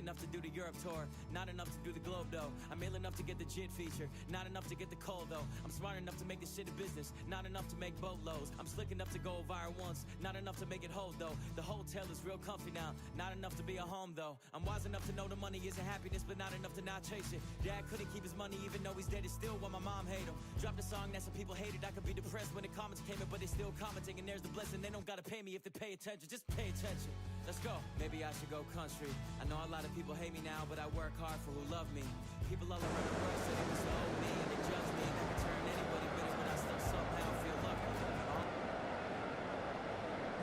enough to do the Europe tour, not enough to do the globe though. I'm ill enough to get the JIT feature, not enough to get the cold though. I'm smart enough to make this shit a business, not enough to make boatloads. I'm slick enough to go viral once, not enough to make it hold though. The hotel is real comfy now, not enough to be a home though. I'm wise enough to know the money isn't happiness, but not enough to not chase it. Dad couldn't keep his money even though he's dead, it's still why my mom hate him. Dropped a song that some people hated, I could be depressed when the comments came in, but they still commenting, and there's the blessing. They don't gotta pay me if they pay attention, just pay attention. Let's go. Maybe I should go country. I know a lot of people hate me now, but I work hard for who love me. People all around the world say they was so me, and they judge me. That can turn anybody bitter, but I still somehow feel lucky.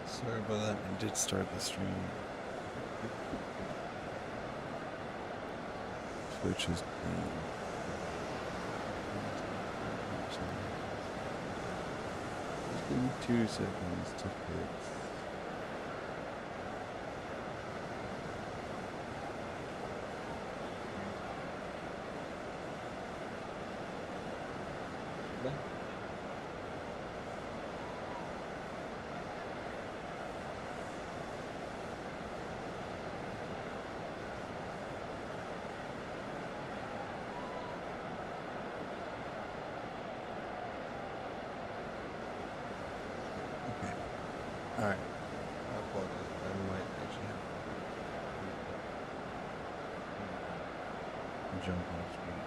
Sorry about that. I did start the stream. Twitch is just give me 2 seconds to fix. Alright. I apologize. I might actually have to jump on screen.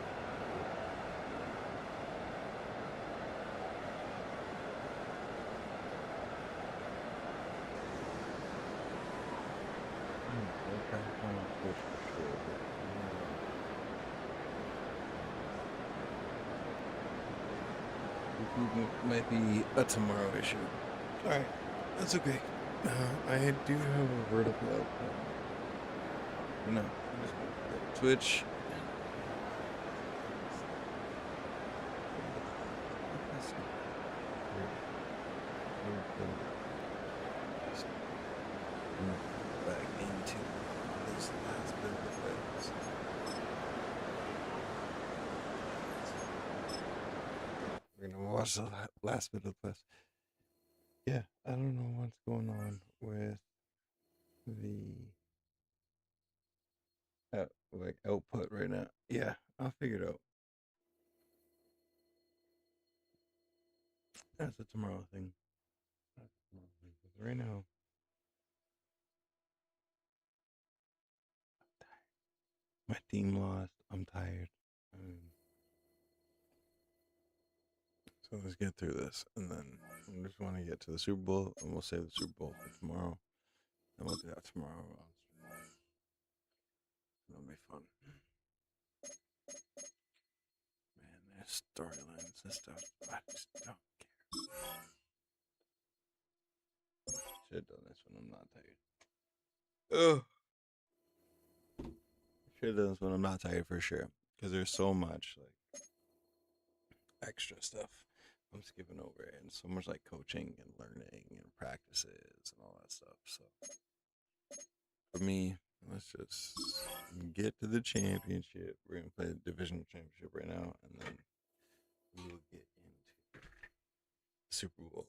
Might be a tomorrow issue. Alright. That's okay. I do have a vertical output. No, I'm just going to Twitch. Back into this last bit of the We're gonna watch the last bit of this. Yeah, I don't know what's going on with the output right now. Yeah, I'll figure it out. That's a tomorrow thing. Right now, my team lost. I'm tired. So let's get through this, and then I just want to get to the Super Bowl, and we'll save the Super Bowl for tomorrow. And we'll do that tomorrow. It'll be fun. Man, there's storylines and stuff. I just don't care. Should have done this when I'm not tired. Ugh. Should have done this when I'm not tired for sure. Because there's so much like extra stuff I'm skipping over, and so much like coaching and learning and practices and all that stuff. So for me, let's just get to the championship. We're gonna play the divisional championship right now, and then we'll get into Super Bowl.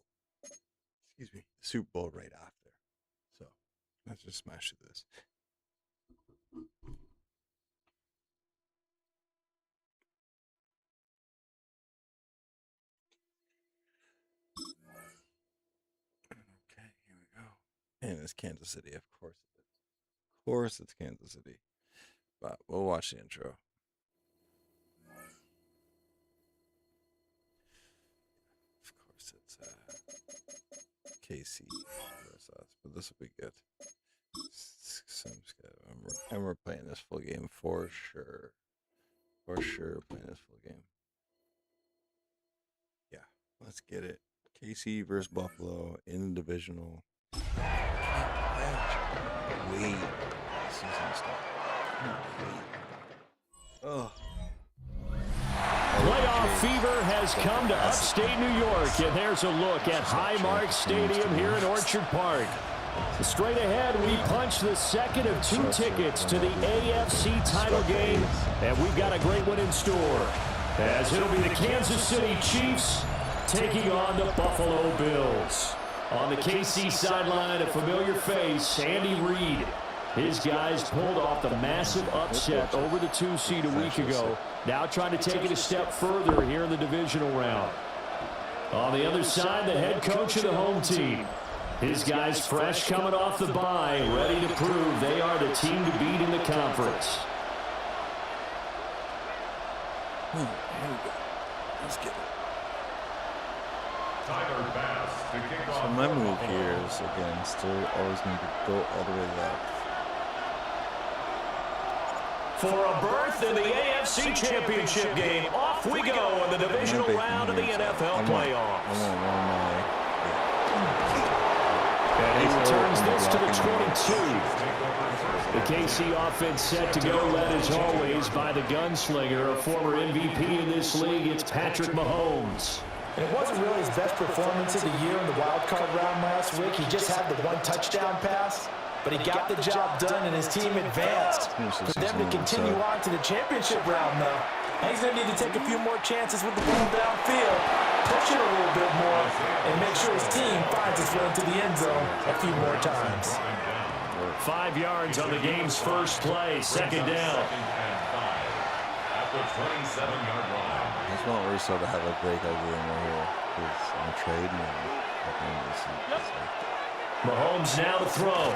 Excuse me, Super Bowl right after. So let's just smash through this. Okay, here we go. And it's Kansas City, of course it is. Of course it's Kansas City. But we'll watch the intro. Of course it's KC versus us, but this will be good. And we're playing this full game for sure. For sure, playing this full game. Yeah, let's get it. KC versus Buffalo in the divisional. Wait, season start. Oh. Playoff fever has come to upstate New York, and there's a look at Highmark Stadium here in Orchard Park. Straight ahead, we punch the second of 2 tickets to the AFC title game, and we've got a great one in store, as it'll be the Kansas City Chiefs taking on the Buffalo Bills. On the KC sideline, a familiar face, Andy Reid. His guys pulled off the massive upset over the 2 seed a week ago. Now trying to take it a step further here in the divisional round. On the other side, the head coach of the home team. His guys fresh coming off the bye, ready to prove they are the team to beat in the conference. Here we go. Let's get it. So my move here is, again, still always need to go all the way left. For a berth in the AFC Championship game, off we go in the divisional round of the NFL playoffs. And he returns this to the 22. The KC offense set to go, led as always by the gunslinger, a former MVP in this league. It's Patrick Mahomes. And it wasn't really his best performance of the year in the wild card round last week. He just had the 1 touchdown pass, but he got the job done and his team advanced. For them to continue on to the championship round, though, and he's going to need to take a few more chances with the ball downfield, push it a little bit more, and make sure his team finds its way into the end zone a few more times. 5 yards on the game's first play, second down. At the 27-yard line. I just want Russo to have a break over him right here. He's on a trade now. Mahomes now to throw.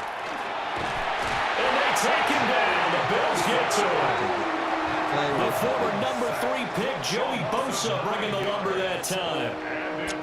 And they take him down. The Bills get to him. The former number 3 pick, Joey Bosa, bringing the lumber that time.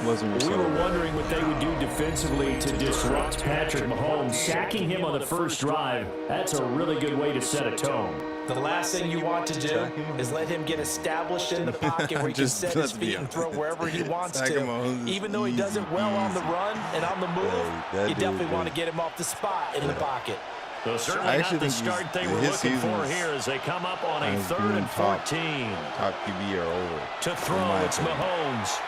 We were wondering what they would do defensively to disrupt Patrick Mahomes. Sacking him on the first drive, that's a really good way to set a tone. The last thing you want to do is let him get established in the pocket where he can set his feet and throw wherever he wants to. Even though he does it well on the run and on the move, you definitely want to get him off the spot in the pocket. So certainly not the start they were looking for here as they come up on a 3rd and 14. Top QB or over. To throw, it's Mahomes.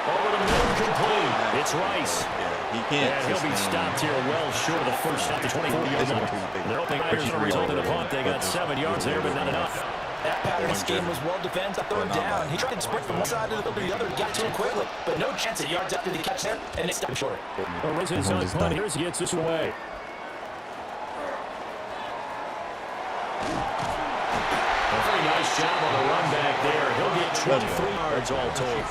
Over the middle, complete. It's Rice. He can't. And he'll be stopped here well short of the first at the 24-yard line. They're hoping Irish will result in a punt. They got 7 yards there, but not enough. That pattern scheme was well defended, third down. He tried to sprint from one side to the other, got to him quickly, but no chance at yards after the catch there, and they stopped short. Well, raises his own punt. Here's he gets this away. A very nice job on the run back there. He'll get 23 yards all told.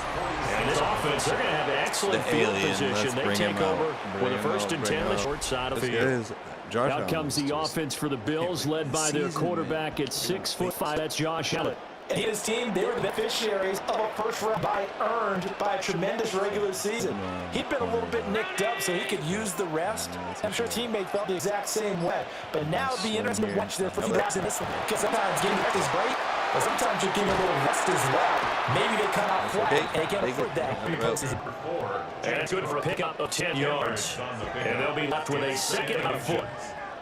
And this offense, they're going to have excellent field position. They take over with a 1st and 10 on the short side of the field. Out comes the offense for the Bills, led by their quarterback at 6'5". That's Josh Allen. And his team, they were the beneficiaries of a first-round bye earned by a tremendous regular season. He'd been a little bit nicked up, so he could use the rest. I'm sure teammates felt the exact same way. But now it'd be interesting to watch their guys in this one, because sometimes getting rest is great, but sometimes you're getting a little rest as well. Maybe they come out flat, and they can't afford that in the postseason. And it's good for a pickup of 10 yards. And they'll be left with a 2nd and 4.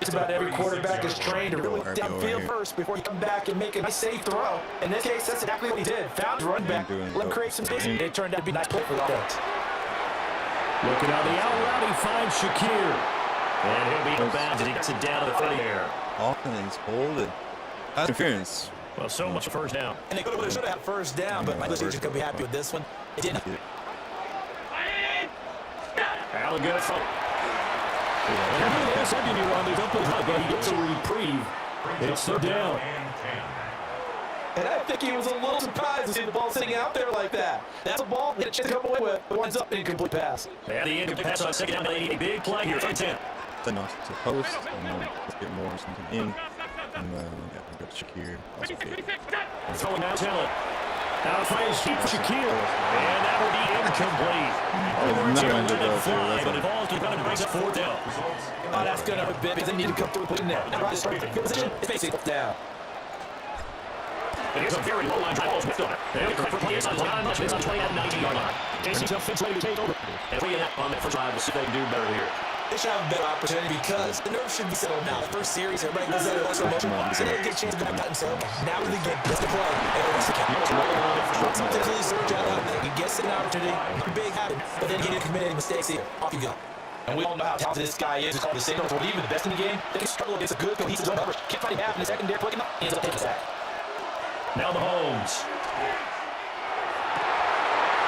Just about every quarterback is trained to really downfield first before you come back and make a nice safe throw. In this case, that's exactly what he did. Found his run back, let him create some space, and it turned out to be a nice play for the offense. Looking on the out route, he finds Shakir. And he'll be bound as he gets it down to the 30 there. Offense, hold it. Interference. Well, so much first down. And they should have had first down, but my English agent could be happy with this one. It didn't. Allen gets it. But he gets a reprieve. It's 3rd down. And I think he was a little surprised to see the ball sitting out there like that. That's a ball he had a chance to come away with, but winds up incomplete pass. And the incomplete pass on 2nd down. They need a big play here. 10. Then off to post, and then let's get more or something in. And then got Shakir. Throwing out talent. Out finds Shakir. And that will be incomplete. But it falls to kind of brings up 4th down. Oh, that's going to hurt big because they need to come through in there. And right start the position, it's basically down. And here's a very low line drive. Ball's whipped on it. And he'll for play inside the line. Much. It's on 20 at 19-yard line. Casey's offense ready to take over. And 3 on that first drive. We'll see if they can do better here. They should have a better opportunity because the nerves should be settled now. The first series, everybody goes out of extra motion, so they get a chance to go back and say, okay, now we get this to play. And it's the count. Sometimes really surge out of it. He gets an opportunity, a big habit, but then he didn't commit any mistakes here. Off you go. And we all know how talented this guy is. It's called the signal for even the best in the game. They can struggle against a good cohesive zone coverage. Can't find him half in the secondary, picking up, he ends up taking a sack. Now Mahomes.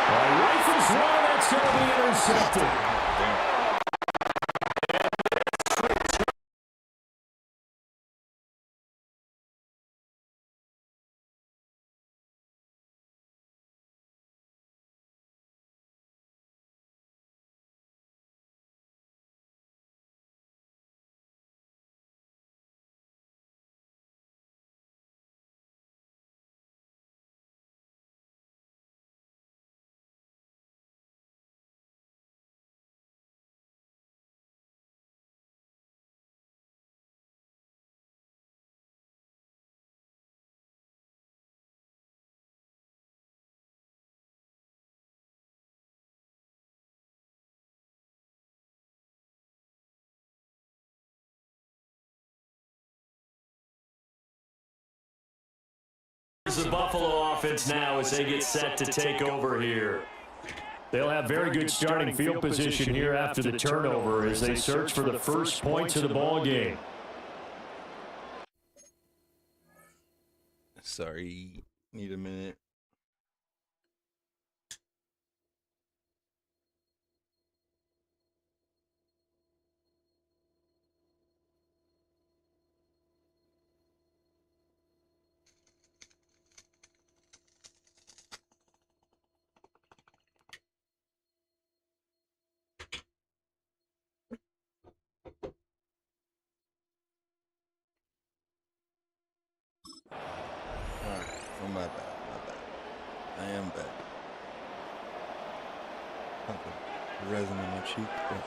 A rifle throw, that's going to be intercepted. the Buffalo offense now as they get set to take over here. They'll have very good starting field position here after the turnover as they search for the first points of the ball game. Sorry, need a minute. Oh, my bad. I am bad. Resin in my cheek, but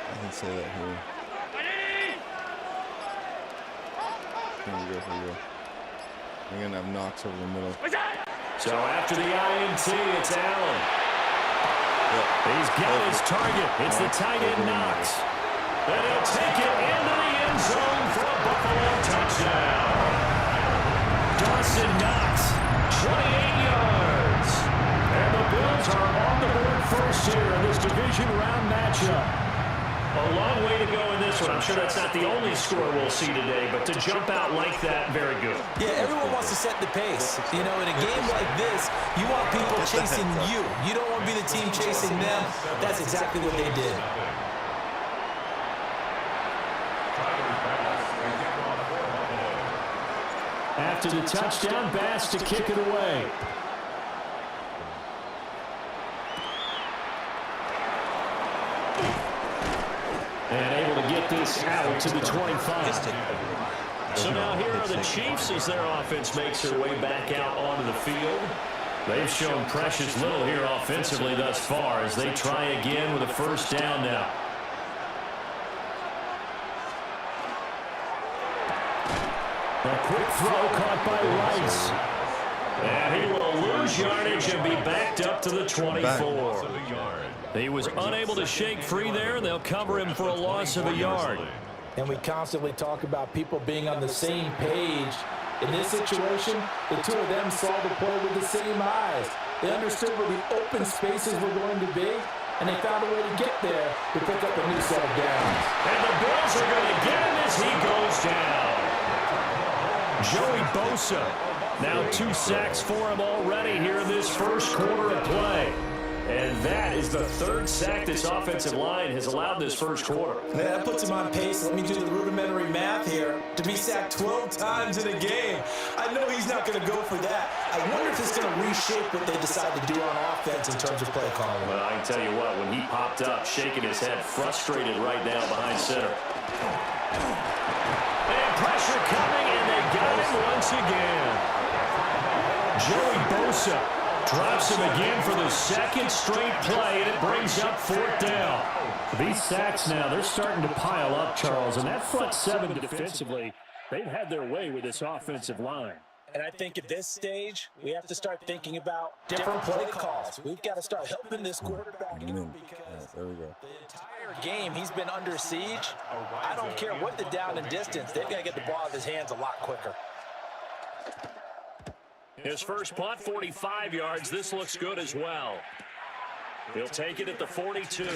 I can say that here. Here we go. We're gonna have Knox over the middle. So after the INT, it's Allen. He's got his target. It's the tight end Knox. And he'll take it into the end zone for a Buffalo touchdown. Dawson Knox, 28 yards. And the Bills are on the board first here in this division round matchup. A long way to go in this one. I'm sure that's not the only score we'll see today, but to jump out like that, very good. Yeah, everyone wants to set the pace. You know, in a game like this, you want people chasing you. You don't want to be the team chasing them. That's exactly what they did. After the touchdown, Bass to kick it away. And able to get this out to the 25. So now here are the Chiefs as their offense makes their way back out onto the field. They've shown precious little here offensively thus far as they try again with a first down now. A quick throw caught by Rice. And he will lose yardage and be backed up to the 24. He was unable to shake free there, and they'll cover him for a loss of a yard. And we constantly talk about people being on the same page. In this situation, the two of them saw the play with the same eyes. They understood where the open spaces were going to be, and they found a way to get there to pick up a new set of downs. And the Bills are going to get him as he goes down. Joey Bosa, now 2 sacks for him already here in this first quarter of play. And that is the 3rd sack this offensive line has allowed this first quarter. Man, that puts him on pace. Let me do the rudimentary math here. To be sacked 12 times in a game. I know he's not going to go for that. I wonder if it's going to reshape what they decide to do on offense in terms of play calling. Well, I can tell you what, when he popped up, shaking his head, frustrated right now behind center. And pressure coming, and they got him once again. Joey Bosa drops him again for the 2nd straight play, and it brings up 4th down. These sacks now, they're starting to pile up, Charles, and that front 7 defensively, they've had their way with this offensive line. And I think at this stage, we have to start thinking about different play calls. We've got to start helping this quarterback out because there we go. the entire game he's been under siege. I don't care what the down and distance, they've got to get the ball out of his hands a lot quicker. His first punt, 45 yards. This looks good as well. He'll take it at the 42.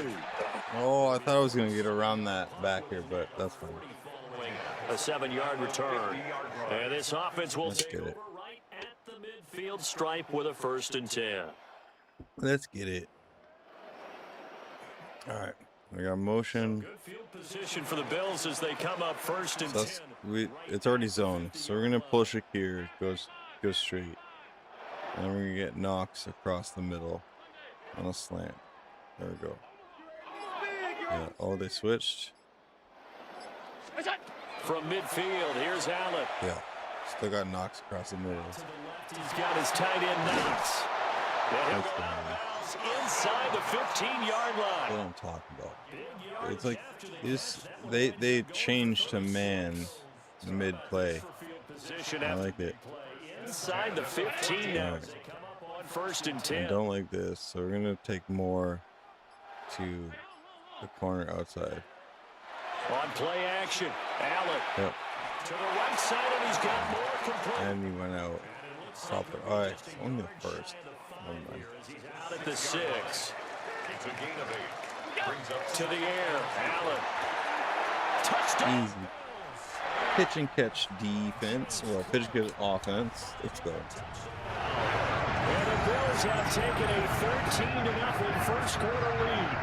Oh, I thought I was going to get around that back here, but that's fine. A 7-yard return. And this offense will Let's take get over it. right at the midfield stripe with a 1st and 10. Let's get it. All right. We got motion. Good field position for the Bills as they come up 1st and 10. It's already zoned, so we're going to push it here. Go straight. And then we're going to get Knox across the middle on a slant. There we go. Yeah, oh, they switched. From midfield, here's Allen. Yeah, still got Knox across the middle. He's got his tight end Knox. That's fine. Inside the 15-yard What line. I'm talking about. It's like they changed to man mid-play. I like it. Inside the 15 now. Right. They come up on 1st and I 10. don't like this, so we're gonna take more to the corner outside. On play action, Allen Yep. To the right side, and he's got more complete. And he went out. Stop it. All right, it's only the first. Never mind. He's out at the 6. It's a gain of 8. Brings up To the air, Allen. Touchdown. Easy. Pitch and catch defense. Well, pitch and catch offense. Let's go. And the Bills have taken a 13-0 first quarter lead.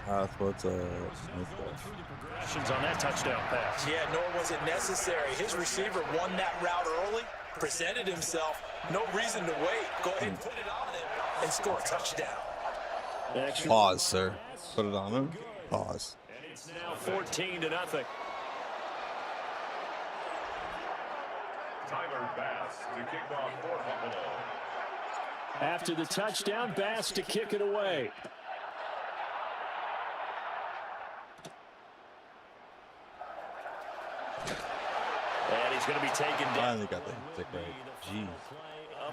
That's what's Progressions on that touchdown pass. Yeah, nor was it necessary. His receiver won that route early, presented himself. No reason to wait. Go ahead and put it on him and score a touchdown. Pause, sir. Put it on him. Pause. And it's now 14-0. Tyler Bass to kick off for Buffalo. After the touchdown, Bass to kick it away. And he's going to be taken down. Finally got the hit right. Jeez.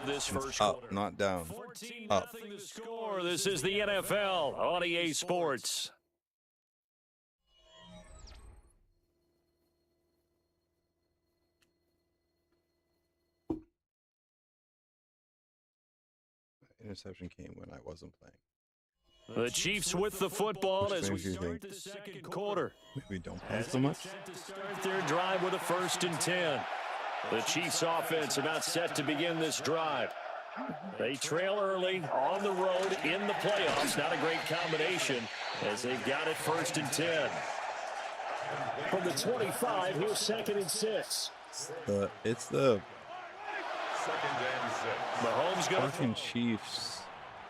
Of this It's first up, quarter. not down. 14-0 Up. the score. This is the NFL on EA Sports. Interception came when I wasn't playing. The Chiefs with the football Which as we makes you start think- the second quarter. Maybe don't play so much. Set to start their drive with a 1st and 10. The Chiefs offense about set to begin this drive. They trail early on the road in the playoffs. Not a great combination as they've got it 1st and 10. From the 25, here's 2nd and 6. It's the 2nd and 6. Mahomes going fucking Chiefs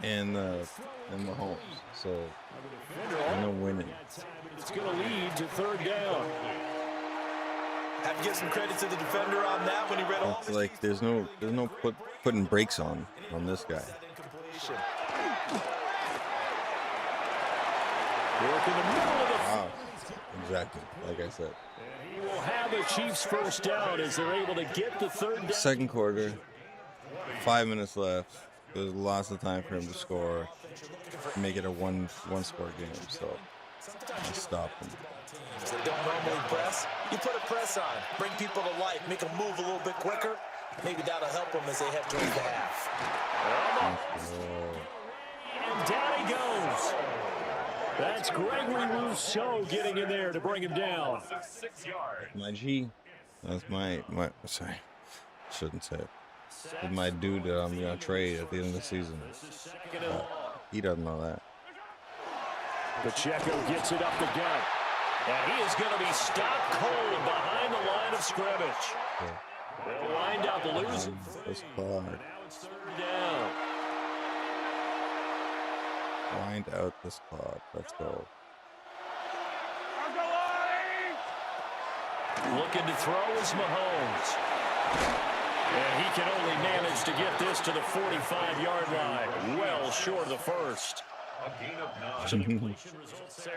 and Mahomes. So they're no winning. It's going to lead to 3rd down. Have to give some credit to the defender on that when he read all It's the like there's no putting brakes on this guy. incompletion. Work in the middle of the Wow. Exactly. Like I said. He will have the Chiefs 1st down as they're able to get the 3rd down. Second quarter. 5 minutes left. There's lots of time for him to score. Make it a one score game. So just stop him. That don't normally press. You put a press on, bring people to life, make them move a little bit quicker. Maybe that'll help them as they head towards the half. And down he goes. That's Gregory Rousseau getting in there to bring him down. 6 yards. My G. That's my sorry. Shouldn't say it. That's my dude that I'm gonna trade at the end of the season. He doesn't know that. Pacheco gets it up the gut. And he is going to be stopped cold behind the line of scrimmage. They'll wind up losing. This clock. Now it's 3rd down. Wind out this clock. Let's go. Looking to throw is Mahomes. And he can only manage to get this to the 45-yard line. Well short of the 1st. A gain of 9.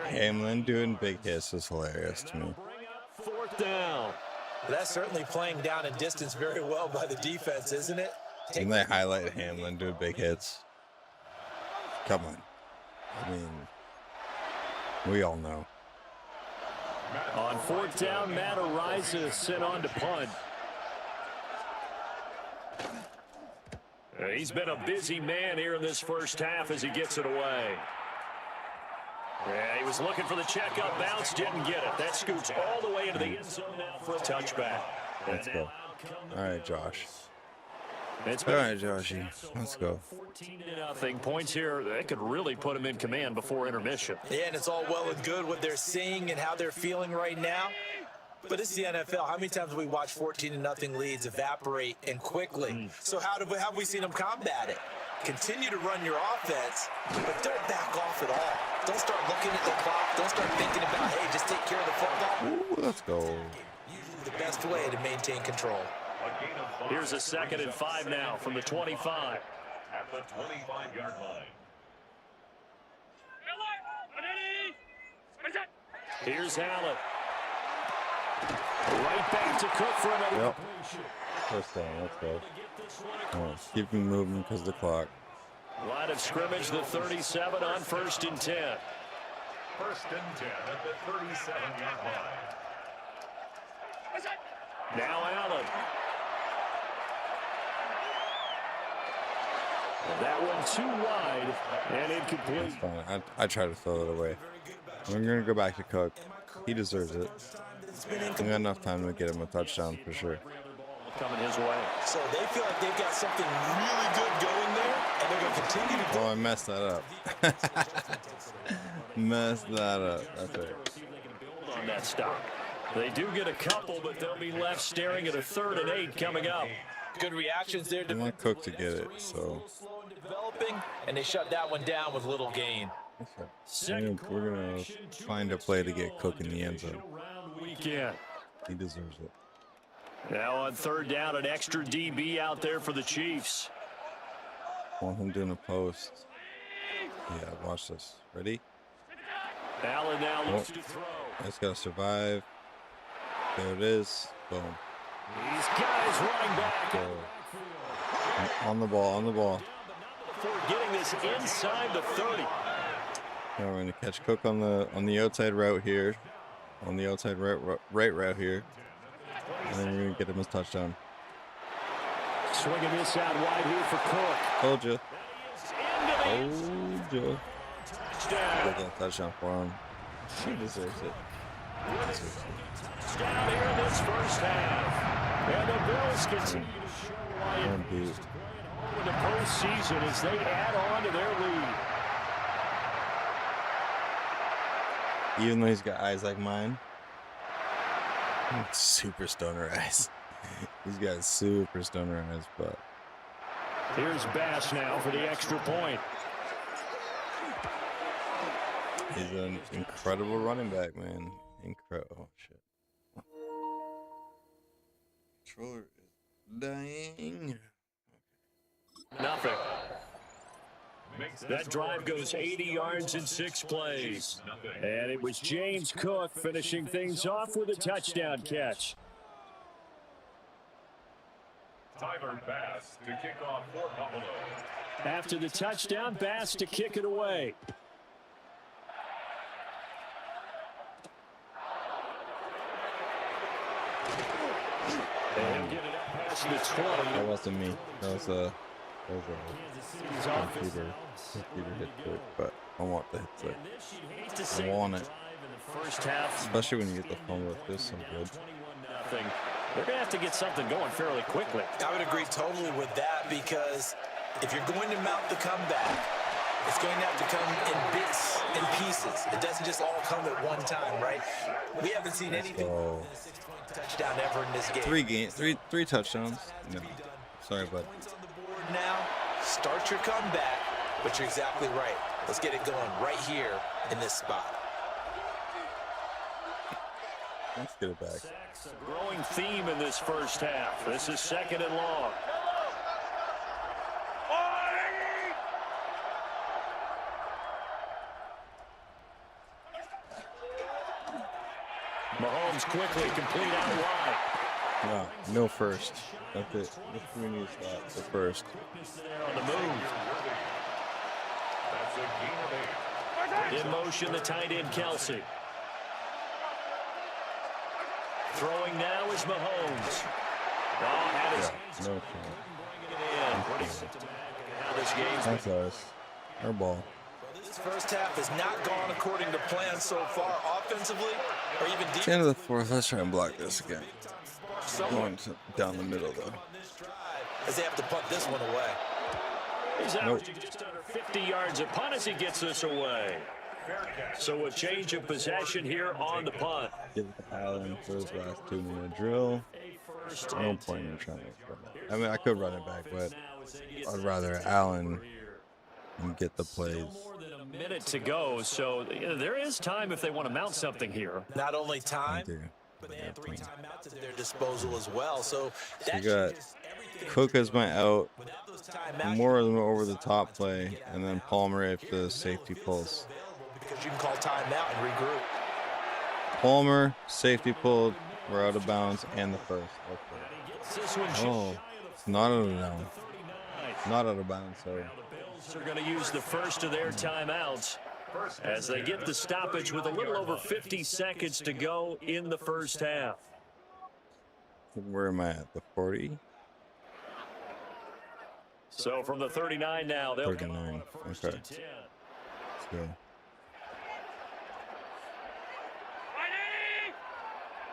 Hamlin doing big hits is hilarious to me. 4th down. That's certainly playing down in distance very well by the defense, isn't it? Didn't they highlight Hamlin doing big hits? Come on. I mean, we all know. On 4th down, Matt Ariza is sent on to punt. He's been a busy man here in this 1st half as he gets it away. Yeah, he was looking for the checkup bounce, didn't get it. That scoots all the way into the end zone now for a touchback. Let's go. All right, Josh. It's All right, Joshy. Let's go. 14-0 points here. That could really put him in command before intermission. Yeah, and it's all well and good what they're seeing and how they're feeling right now. But it's the NFL. How many times have we watched 14-0 leads evaporate and quickly? So how have we seen them combat it? Continue to run your offense, but don't back off at all. Don't start looking at the clock. Don't start thinking about, hey, just take care of the football. Ooh, let's go. Usually the best way to maintain control. A gain of 5. Here's a 2nd and 5 now from the 25. At the 25-yard line. Here's Allen. Right back to Cook for another Yep. completion. First down. Let's go. Keep him moving because of the clock. Line of scrimmage, the 37 on 1st and 10. 1st and 10 at the 37-yard line. Now Allen. And that one too wide and incomplete. It's fine. I try to throw it away. I'm going to go back to Cook. He deserves it. We got enough time to get him a touchdown for sure. Coming his way. So they feel like they've got something really good going there, and they're going to continue to do Oh, I messed that up. Messed that up. That's right. On that stop. They do get a couple, but they'll be left staring at a 3rd and 8 coming up. good reactions there. I want Cook to get it, so Slow and developing, and they shut that one down with little gain. we're gonna find a play to get Cook in the end zone. Weekend. He deserves it. Now on 3rd down, an extra DB out there for the Chiefs. Want him doing a post. Yeah, watch this. Ready? Allen now looks to throw. It's gotta survive. There it is. Boom. These guys running back. Go. On the ball, on the ball. Before getting this inside the 30. Now we're gonna catch Cook on the outside route here. On the outside right route here. And then we're gonna get him his touchdown. Swinging this out wide here for Cook. Told you. Into Told you. touchdown. Get that touchdown for him. He deserves it. Touchdown here in this first half. And the Bills continue to show why Damn, it dude. is in the postseason as they add on to their lead. Even though he's got eyes like mine. Super stoner eyes. He's got super stoner eyes, but Here's Bass now for the extra point. he's an incredible running back, man. Incredible. Oh, shit. Controller is dying. Nothing. That drive goes 80 yards in 6 plays. And it was James Cook finishing things off with a touchdown catch. Tyler Bass to kick off for Buffalo. After the touchdown, Bass to kick it away. And get it up past the 20. That wasn't me. That was a computer hit click, but I want the hit click. I want it. First half, Especially when you get the phone with this, so good. 21-0. They're going to have to get something going fairly quickly. I would agree totally with that, because if you're going to mount the comeback, it's going to have to come in bits and pieces. It doesn't just all come at one time, right? We haven't seen anything go. than a 6-point touchdown ever in this game. Three touchdowns. No. Sorry, bud. Points on the board now. Start your comeback, but you're exactly right. Let's get it going right here in this spot. Let's get it back. Sacks, a growing theme in this first half. This is 2nd and long. Mahomes quickly complete out wide. Wow, no first. That's it. That's we need that. The first. On the move. That's a gain of 8. In motion, the tight end Kelsey. Throwing now is Mahomes. Oh, had his hands No up, chance. bringing it in. Now this game's That's ours. Our ball. This first half has not gone according to plan so far, offensively or even It's the end of the fourth. Let's try and block this again. Someone Down the middle, though. on this drive, as they have to punt this one away. He's averaging just under 50 yards a punt as he gets this away. So a change of possession here on the punt. Give it to Allen for his last 2-minute drill. No point in trying to run it. I mean, I could run it back, but I'd rather Allen get the plays. More than a minute to go, so there is time if they want to mount something here. Not only time, Dude. but they have 3 timeouts at their disposal as well. So You that got changes everything. Cook as my out, Without those timeouts, more of them over the top play, and then Palmer if the safety pulls. because you can call timeout and regroup. Palmer, safety pulled, we're out of bounds, and the first. Okay. This one Oh, it's not out of bounds. Not out of bounds, sorry. Bills are going to use the first of their timeouts as they get the stoppage with a little over 50 seconds to go in the first half. Where am I at? The 40? So from the 39 now, they'll 39. Okay. Let's go.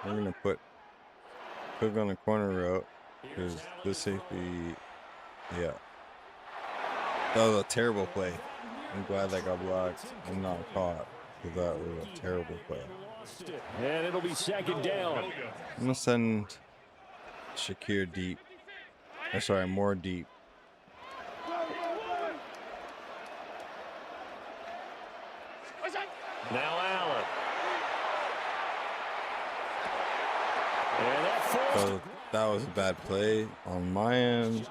We're going to put Cook on the corner route because this safety, yeah. That was a terrible play. I'm glad that got blocked and not caught because that was a terrible play. And it'll be second down. I'm going to send Shakir deep. Sorry, more deep. Now Allen. And that was a bad play on my end.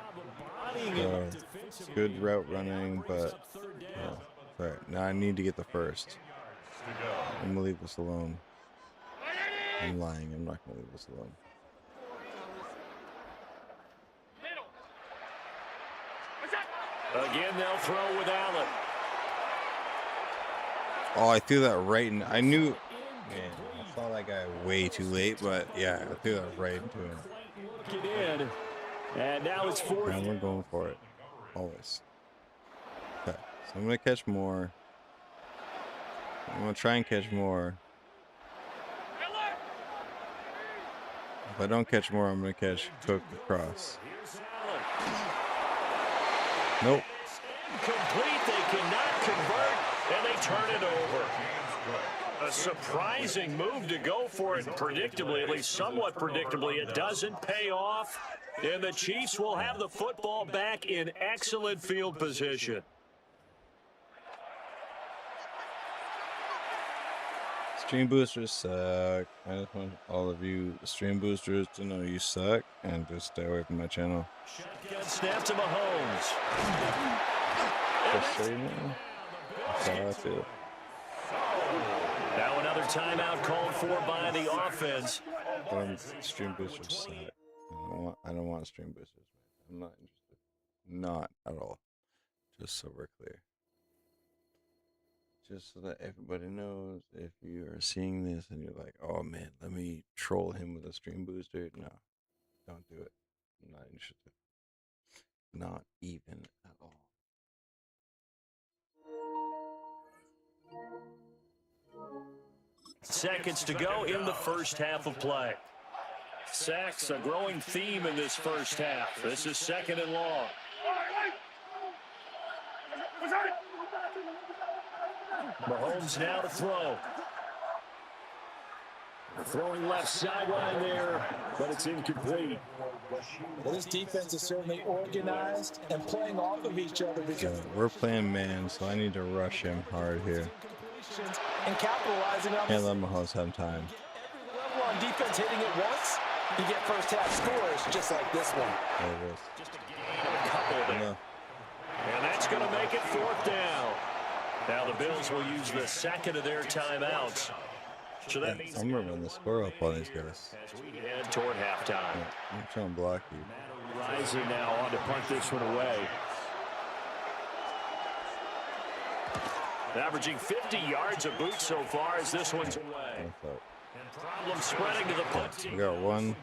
Good route running, but sorry. Now I need to get the first. I'm gonna leave this alone. I'm lying. I'm not gonna leave this alone. Again, they'll throw with Allen. Oh, I threw that right in. I knew, man, I saw that guy way too late, but yeah, I threw that right into him. Get in. And now it's fourth. And we're going for it. Always. Okay, so I'm going to catch more. I'm going to try and catch more. If I don't catch more, I'm going to catch Cook across. Nope. Complete. They cannot convert, and they turn it over. A surprising move to go for it predictably, at least somewhat predictably. It doesn't pay off, and the Chiefs will have the football back in excellent field position. Stream boosters suck. I just want all of you stream boosters to know you suck and just stay away from my channel. Shotgun snap to Mahomes. Frustrating. That's how I feel. Now another timeout called for by the offense. Stream boosters suck. I don't want stream boosters. I'm not interested. Not at all. Just so we're clear. Just so that everybody knows, if you are seeing this and you're like, oh man, let me troll him with a stream booster. No, don't do it. I'm not interested. Not even at all. Seconds to go in the first half of play. Sacks, a growing theme in this first half. This is second and long. Mahomes now to throw. Throwing left sideline there, but it's incomplete. Well, this defense is certainly organized and playing off of each other because we're playing man, so I need to rush him hard here. And capitalizing on Can't let Mahomes have time. every level on defense hitting it once, you get first half scores just like this one. There it is. Just a gain of a couple there. And that's going to make it fourth down. Now the Bills will use the second of their timeouts. So that means I'm gonna run the score up on these guys. as we head toward halftime. I'm trying to block you. Rising now on to punt this one away. Averaging 50 yards a boot so far as this one's away. And problem spreading to the punt team. We got one,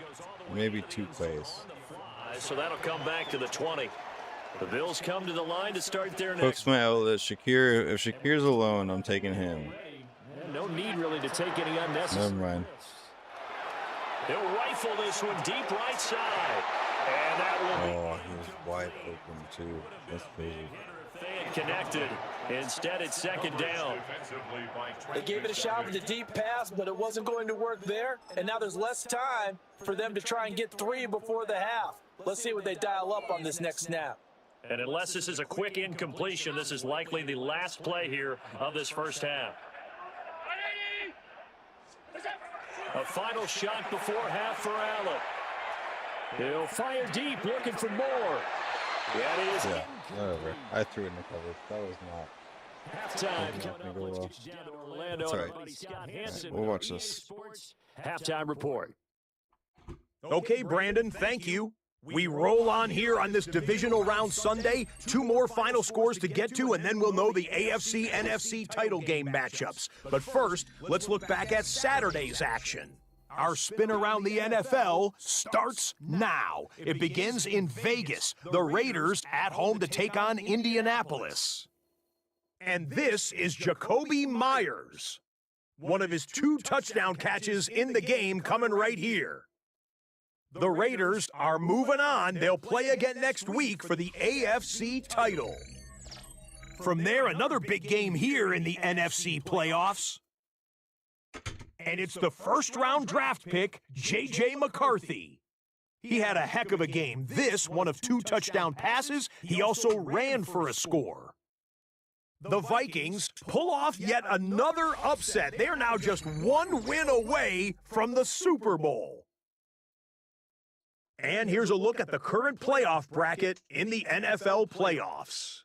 maybe two plays. So that'll come back to the 20. The Bills come to the line to start their next. Cook's my outlet. Shakir, if Shakir's alone, I'm taking him. No need really to take any unnecessary. Never mind. They'll rifle this one deep right side. And that will be. Oh, he was wide open too. That's crazy. They had connected. Instead, it's second down. They gave it a shot with the deep pass, but it wasn't going to work there. And now there's less time for them to try and get three before the half. Let's see what they dial up on this next snap. And unless this is a quick incompletion, this is likely the last play here of this first half. A final shot before half for Allen. He'll fire deep, looking for more. That is Yeah, whatever. I threw it in the cover. That was not. halftime. Not gonna go well. Orlando, That's all right. everybody, Scott Hansen We'll with watch our this. Sports halftime report. Okay, Brandon, thank you. We roll on here on this divisional round Sunday. Two more final scores to get to, and then we'll know the AFC-NFC title game matchups. But first, let's look back at Saturday's action. Our spin around the NFL starts now. It begins in Vegas. The Raiders at home to take on Indianapolis. And this is Jacoby Myers. One of his 2 touchdown catches in the game coming right here. The Raiders are moving on. They'll play again next week for the AFC title. From there, another big game here in the NFC playoffs. And it's the first-round draft pick, J.J. McCarthy. He had a heck of a game. This, one of 2 touchdown passes. He also ran for a score. The Vikings pull off yet another upset. They're now just 1 win away from the Super Bowl. And here's a look at the current playoff bracket in the NFL playoffs.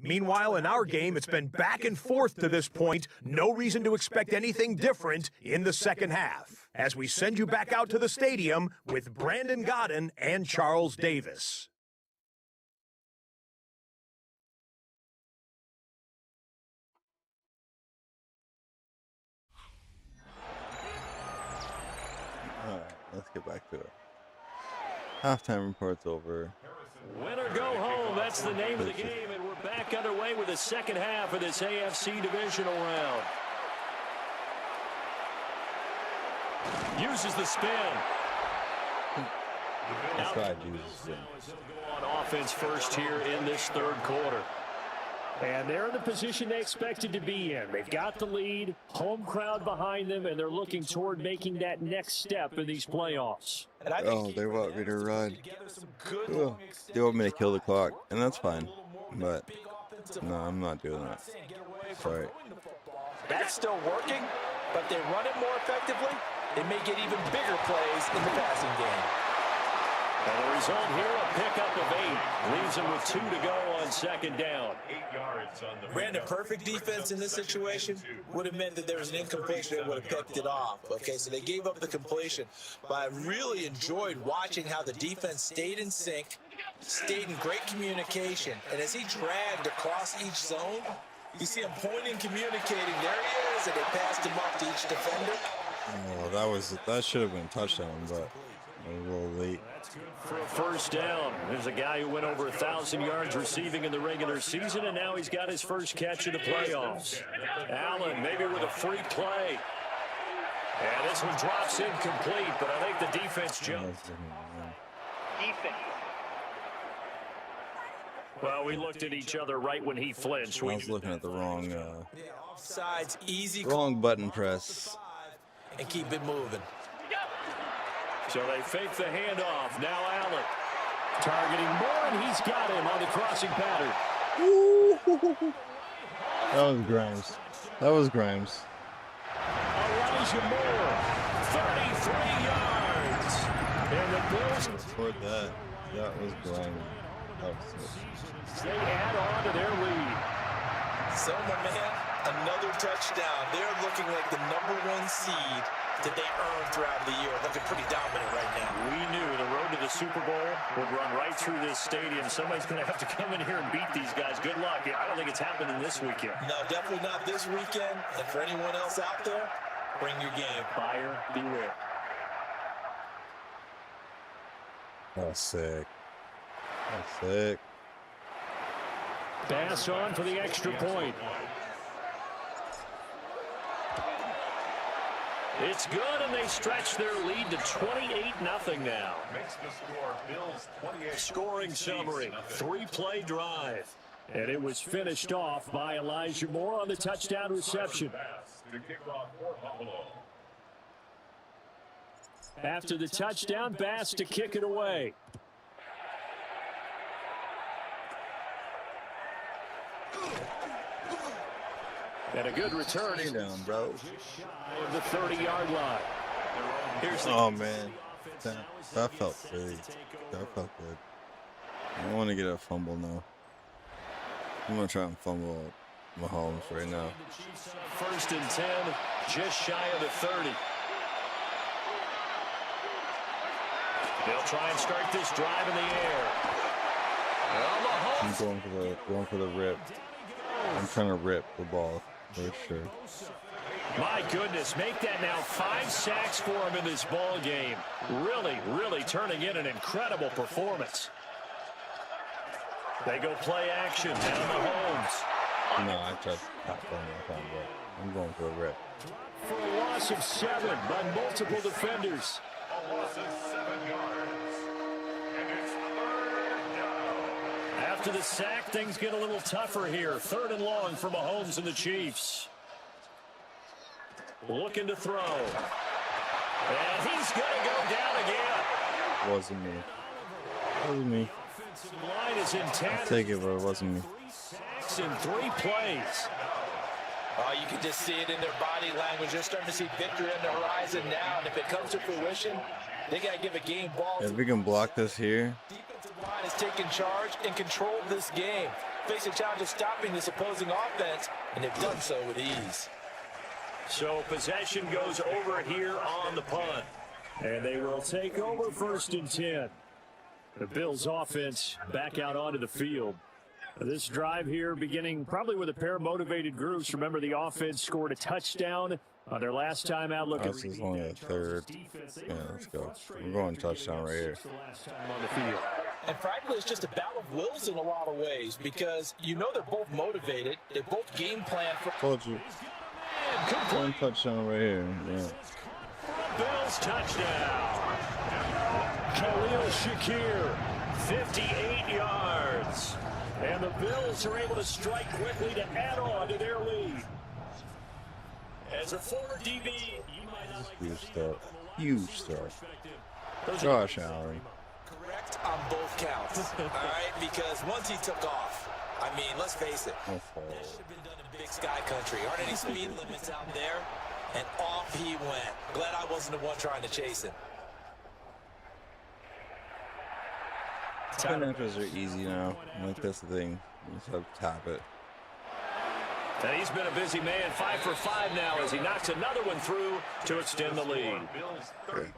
Meanwhile, in our game, it's been back and forth to this point. No reason to expect anything different in the second half, as we send you back out to the stadium with Brandon Godden and Charles Davis. All right, let's get back to it. Halftime report's over. Win or go home, that's the name of the game, and we're back underway with the second half of this AFC divisional round. Uses the spin. That's right, Jesus. On offense first here in this third quarter. And they're in the position they expected to be in. They've got the lead, home crowd behind them, and they're looking toward making that next step in these playoffs. Oh, they want me to run. Oh, they want me to kill the clock, and that's fine. But, no, I'm not doing that. Sorry. That's still working, but they run it more effectively. They may get even bigger plays in the passing game. And the result here, a pickup of 8. Leaves them with 2 to go on second down. 8 yards on the Brandon, perfect defense in this situation would have meant that there was an incompletion that would have picked it off. Okay, so they gave up the completion. But I really enjoyed watching how the defense stayed in sync, stayed in great communication. And as he dragged across each zone, you see him pointing, communicating. There he is, and they passed him off to each defender. Oh, that should have been a touchdown, but a little late. For a first down. There's a guy who went over 1,000 yards receiving in the regular season, and now he's got his first catch in the playoffs. Allen maybe with a free play. And this one drops incomplete, but I think the defense jumped. Well, we looked at each other right when he flinched. I was looking at the wrong Offsides, easy. wrong button press. And keep it moving. So they fake the handoff. Now Allen targeting Moore, and he's got him on the crossing pattern. That was Grimes. That was Grimes. Elijah Moore, 33 yards. And the Bills Toward that was Grimes. That was sick. they add on to their lead. So, my man, another touchdown. They're looking like the #1 seed that they earned throughout the year. Looking pretty dominant right now. We knew the road to the Super Bowl would run right through this stadium. Somebody's going to have to come in here and beat these guys. Good luck. I don't think it's happening this weekend. No, definitely not this weekend. And for anyone else out there, bring your game. Buyer beware. That's sick. That's sick. Pass on for the extra point. It's good, and they stretch their lead to 28-0 now. makes the score Bills 28. Scoring summary, 3-play drive. And it was finished off by Elijah Moore on the touchdown reception. Pass to kick off for Buffalo. After the touchdown, Bass to kick it away. And a good return. Stay down, bro. Of the 30-yard line. Here's the Oh man, that felt big. That felt good. I don't want to get a fumble now. I'm gonna try and fumble Mahomes right now. First and 10, just shy of the 30. They'll try and start this drive in the air. Well, I'm Mahomes. going for the rip. I'm trying to rip the ball for sure. My goodness, make that now 5 sacks for him in this ball game. Really turning in an incredible performance. They go play action down the Holmes. No, I tried top on my time, but I'm going for a rip. For a loss of 7 by multiple defenders. A loss of 7 yards. And it's 3rd down. After the sack, things get a little tougher here. 3rd and long for Mahomes and the Chiefs. Looking to throw. And he's going to go down again. Wasn't me. Wasn't me. Offensive line is in I'll tatters. take it, but it wasn't me. 3 sacks in 3 plays. Oh, you can just see it in their body language. They're starting to see victory on the horizon now. And if it comes to fruition, they got to give a game ball. If we can block this here. Defensive line has taken charge and controlled this game. Face a challenge of stopping this opposing offense, and they've done so with ease. So possession goes over here on the punt. And they will take over 1st and 10. The Bills offense back out onto the field. This drive here beginning probably with a pair of motivated groups. Remember, the offense scored a touchdown on their last time out. Look at This is only a 3rd. Yeah, let's go. I'm going touchdown right here. on the field. And frankly, it's just a battle of wills in a lot of ways because you know they're both motivated. They both game plan for. Told you. One touchdown right here. Yeah. Bills touchdown. Khalil Shakir, 58 yards. And the Bills are able to strike quickly to add on to their lead. As a former DB, you might not like Huge to see stuff. that from a lot Huge of stuff. perspective. Josh Allen. Correct on both counts. All right, because once he took off, I mean, let's face it. No That fault. should have been done in Big Sky Country. Aren't any speed limits out there? And off he went. Glad I wasn't the one trying to chase him. Financials are easy now. Like that's the thing. You just have to tap it. And he's been a busy man, 5 for 5 now as he knocks another one through to extend the lead. Bills 35.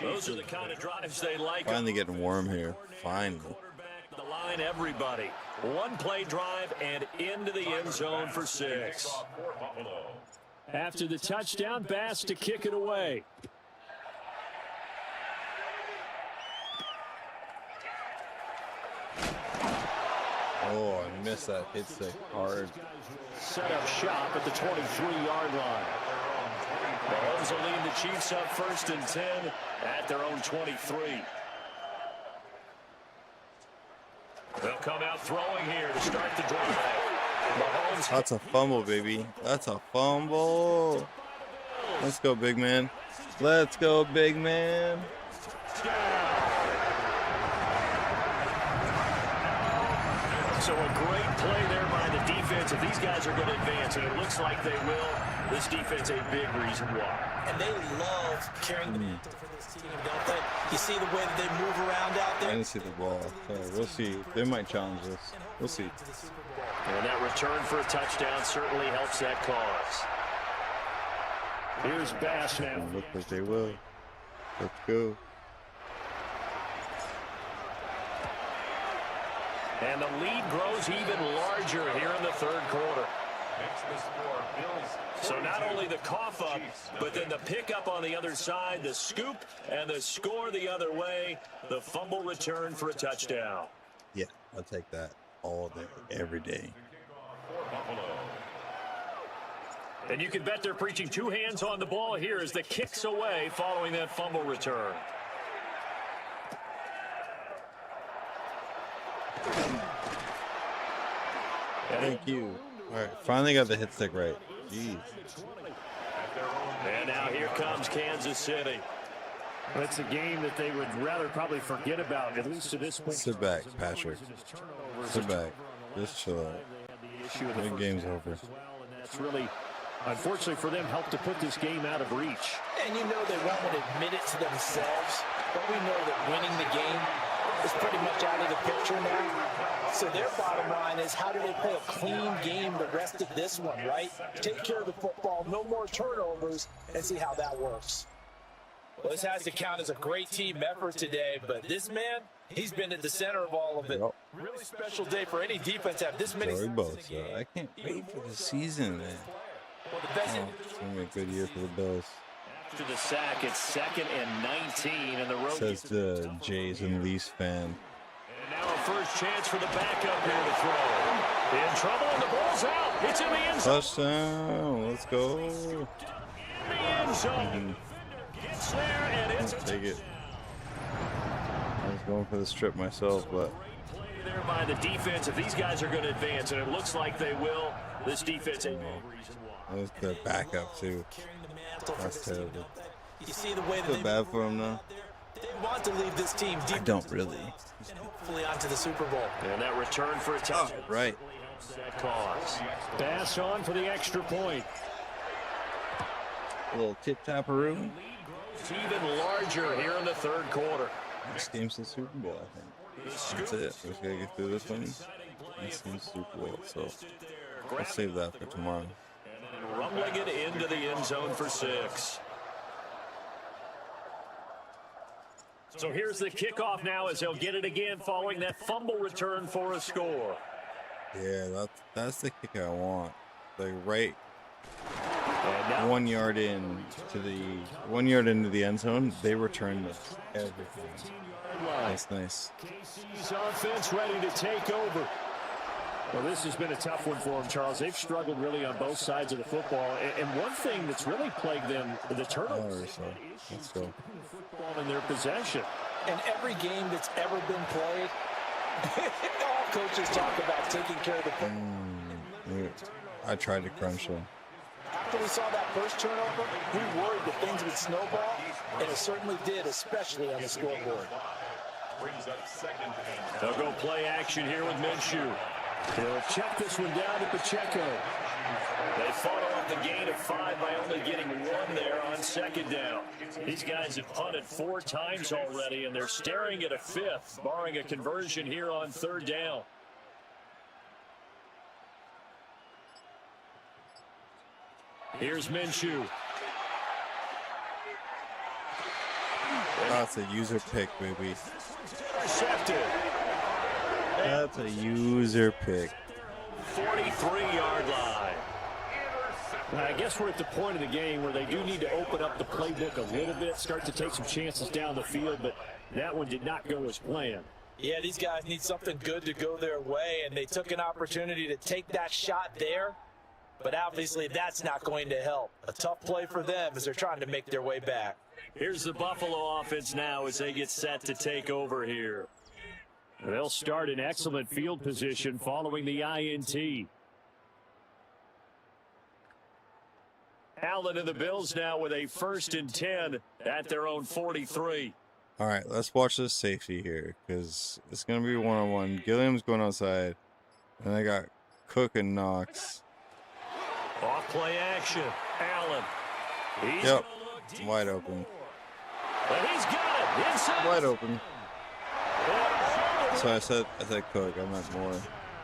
Those are the kind of drives they like. Finally getting warm here. Finally. Quarterback, the line, everybody. One play drive and into the end zone for 6. Kickoff for Buffalo. After the touchdown, Bass to kick it away. Oh, I missed that hit stick hard. Set up shop at the 23-yard line. Mahomes will lead the Chiefs up 1st and 10 at their own 23. They'll come out throwing here to start the drive. Mahomes. That's a fumble, baby. That's a fumble. Let's go, big man. Let's go, big man. So a great play there by the defense. If these guys are going to advance, and it looks like they will, this defense a big reason why. And they love carrying the mantle for this team, don't they? You see the way that they move around out I there? didn't see the ball. So we'll see. They might challenge us. We'll see. And that return for a touchdown certainly helps that cause. Here's Bass now. Look like they will. Let's go. And the lead grows even larger here in the 3rd quarter. Makes the score Bills. So not only the cough up, but then the pickup on the other side, the scoop, and the score the other way, the fumble return for a touchdown. Yeah, I'll take that all day, every day. For Buffalo. And you can bet they're preaching 2 hands on the ball here as the kicks away following that fumble return. Thank you. All right, finally got the hit stick right. Jeez. And now here comes Kansas City. That's a game that they would rather probably forget about, at least to this point. Sit back, Patrick. Sit back. Just chill out. The game's over. That's really, unfortunately for them, helped to put this game out of reach. And you know they won't admit it to themselves, but we know that winning the game is pretty much out of the picture now. So their bottom line is, how do they play a clean game the rest of this one, right? Take care of the football, no more turnovers, and see how that works. Well, this has to count as a great team effort today, but this man, he's been at the center of all of it. Yep. Really special day for any defense to have this many. Joey both. So I can't wait for the season, man. Well, the best It's going to be a good year for the Bills. After the sack, it's 2nd and 19, and the road. Says the Jays and Leafs fan. And now a first chance for the backup here to throw. In trouble, and the ball's out. It's in the end zone. Touchdown. Let's go. In the end zone. Gets there, and it's a Take it. I was going for the strip myself, but play there by the defense. If these guys are going to advance, and it looks like they will, this defense ain't no reason why. that was the backup too. carrying the mantle for That's this team, terrible. don't they? You see the way that Feel they bad for him though. They want to leave this team deep. I don't really. And hopefully onto the Super Bowl. And that return for a touchdown. Right. That cause. Bass on for the extra point. A little tip tapperoo. It's even larger here in the third quarter. This game's the Super Bowl, I think. That's it. We just gotta get through this one. This game's Super Bowl, so I'll save that for tomorrow. And rumbling it into the end zone for 6. So here's the kickoff now as they'll get it again following that fumble return for a score. Yeah, that's the kick I want. Like right And now 1 yard in to the 1 yard into the end zone, they return this everything. That's nice. KC's offense ready to take over. Well, this has been a tough one for them, Charles. They've struggled really on both sides of the football. And one thing that's really plagued them, the turnovers. So let's go. Football in their possession. In every game that's ever been played, all coaches talk about taking care of the football. I tried to crunch them. After we saw that first turnover, we worried that things would snowball, and it certainly did, especially on the scoreboard. They'll go play action here with Minshew. He'll check this one down to Pacheco. They fought off the gain of 5 by only getting 1 there on 2nd down. These guys have punted 4 times already, and they're staring at a 5th, barring a conversion here on 3rd down. Here's Minshew. That's a user pick, baby. Intercepted. That's a user pick. 43-yard line. I guess we're at the point of the game where they do need to open up the playbook a little bit, start to take some chances down the field, but that one did not go as planned. Yeah, these guys need something good to go their way, and they took an opportunity to take that shot there, but obviously that's not going to help. A tough play for them as they're trying to make their way back. Here's the Buffalo offense now as they get set to take over here. They'll start in excellent field position following the INT. Allen and the Bills now with a 1st and 10 at their own 43. All right, let's watch this safety here because it's going to be one-on-one. Gilliam's going outside, and I got Cook and Knox. Off play action. Allen. He's Yep, gonna look wide open. And he's got it. Inside. Wide open. So I said Cook. I meant Moore.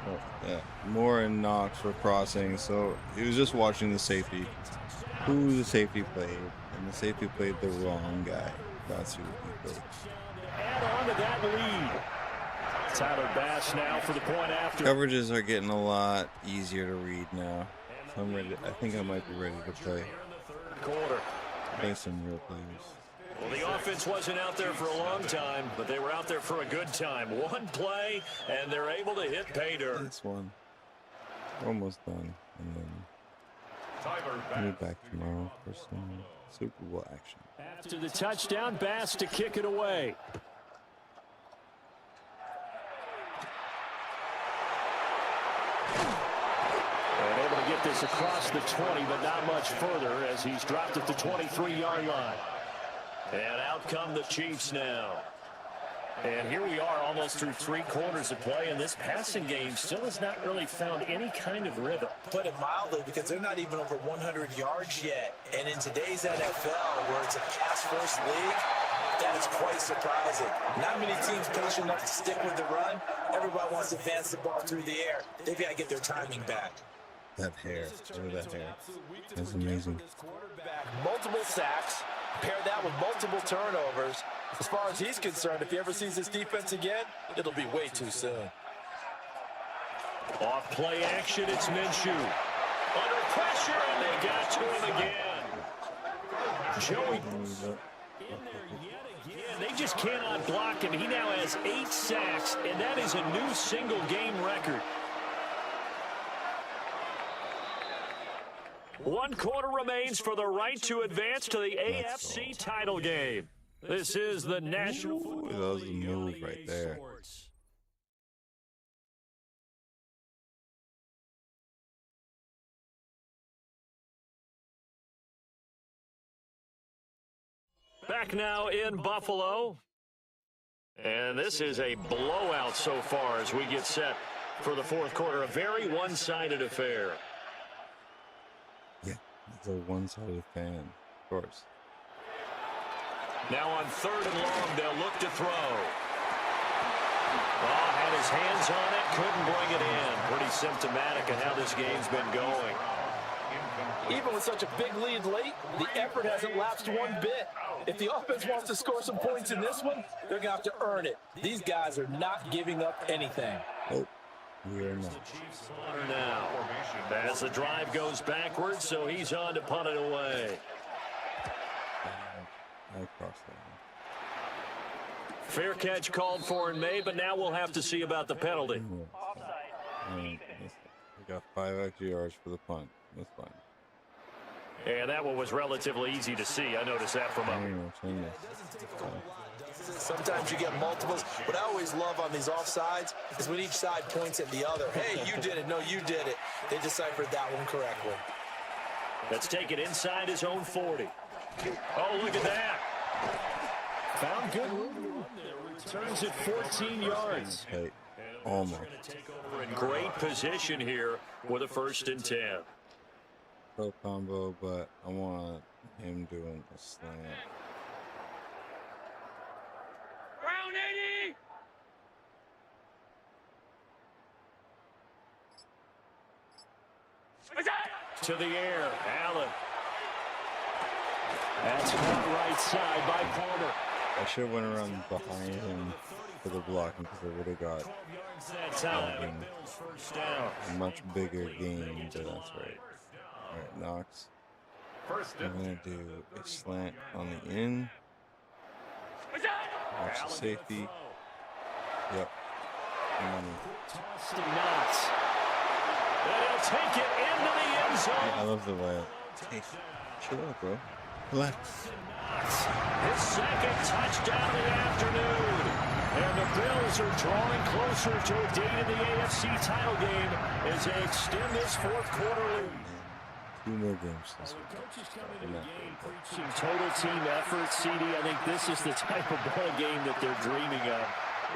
Oh, yeah, Moore and Knox were crossing, so he was just watching the safety. Who the safety played, and the safety played the wrong guy. That's who he played. Add on to that lead. Tyler Bass now for the point after. Coverages are getting a lot easier to read now. So I'm ready. I think I might be ready to play. Quarter. Play some real players. Well, the offense wasn't out there for a long time, but they were out there for a good time. One play, and they're able to hit pay dirt. This one. Almost done. And then I'll be back tomorrow for some Super Bowl action. After the touchdown, Bass to kick it away. And able to get this across the 20, but not much further as he's dropped at the 23-yard line. And out come the Chiefs now. And here we are almost through 3 quarters of play, and this passing game still has not really found any kind of rhythm. Put it mildly, because they're not even over 100 yards yet. And in today's NFL, where it's a pass-first league, that is quite surprising. Not many teams patient enough to stick with the run. Everybody wants to advance the ball through the air. They've got to get their timing back. That hair. Look at that hair. That's amazing. Multiple sacks. Pair that with multiple turnovers. As far as he's concerned, if he ever sees this defense again, it'll be way too soon. Off play action, it's Minshew. Under pressure, and they got to him again. Joey in there yet again. They just cannot block him. He now has 8 sacks, and that is a new single-game record. 1 quarter remains for the right to advance to the AFC title game. This is the National Football that was a League move on EA right there. Sports. Back now in Buffalo. And this is a blowout so far as we get set for the fourth quarter. A very one-sided affair. Yeah, it's a one-sided fan, of course. Now on 3rd and long, they'll look to throw. Oh, had his hands on it, couldn't bring it in. Pretty symptomatic of how this game's been going. Even with such a big lead late, the effort hasn't lapsed one bit. If the offense wants to score some points in this one, they're going to have to earn it. These guys are not giving up anything. Oh, we are not. Now, as the drive goes backwards, so he's on to punt it away. I crossed that Fair catch called for and made, but now we'll have to see about the penalty. one. We got 5 extra yards for the punt. That's fine. And that one was relatively easy to see. I noticed that from up. Sometimes you get multiples. What I always love on these offsides is when each side points at the other. Hey, you did it. No, you did it. They deciphered that one correctly. Let's take it inside his own 40. Oh, look at that. Found good room. Returns at 14 yards. Okay, almost. In great position here with a 1st and 10. Pro combo, but I want him doing a slant. Round 80! To the air, Allen. That's caught right side by Palmer. I should have went around behind him for the blocking because I would have got That time. First down. a much bigger game, but that's right. Alright, Knox. I'm going to do a slant on the in. Watch the safety. Yep. Money. Tossed to Knox. And he'll take it into the end zone. I love the way. Hey, chill out, bro. Relax. His 2nd touchdown of the afternoon. And the Bills are drawing closer to a date in the AFC title game as they extend this 4th quarter lead. 2 more games this week. Coaches coming into the game preaching total team effort. CD, I think this is the type of ball game that they're dreaming of.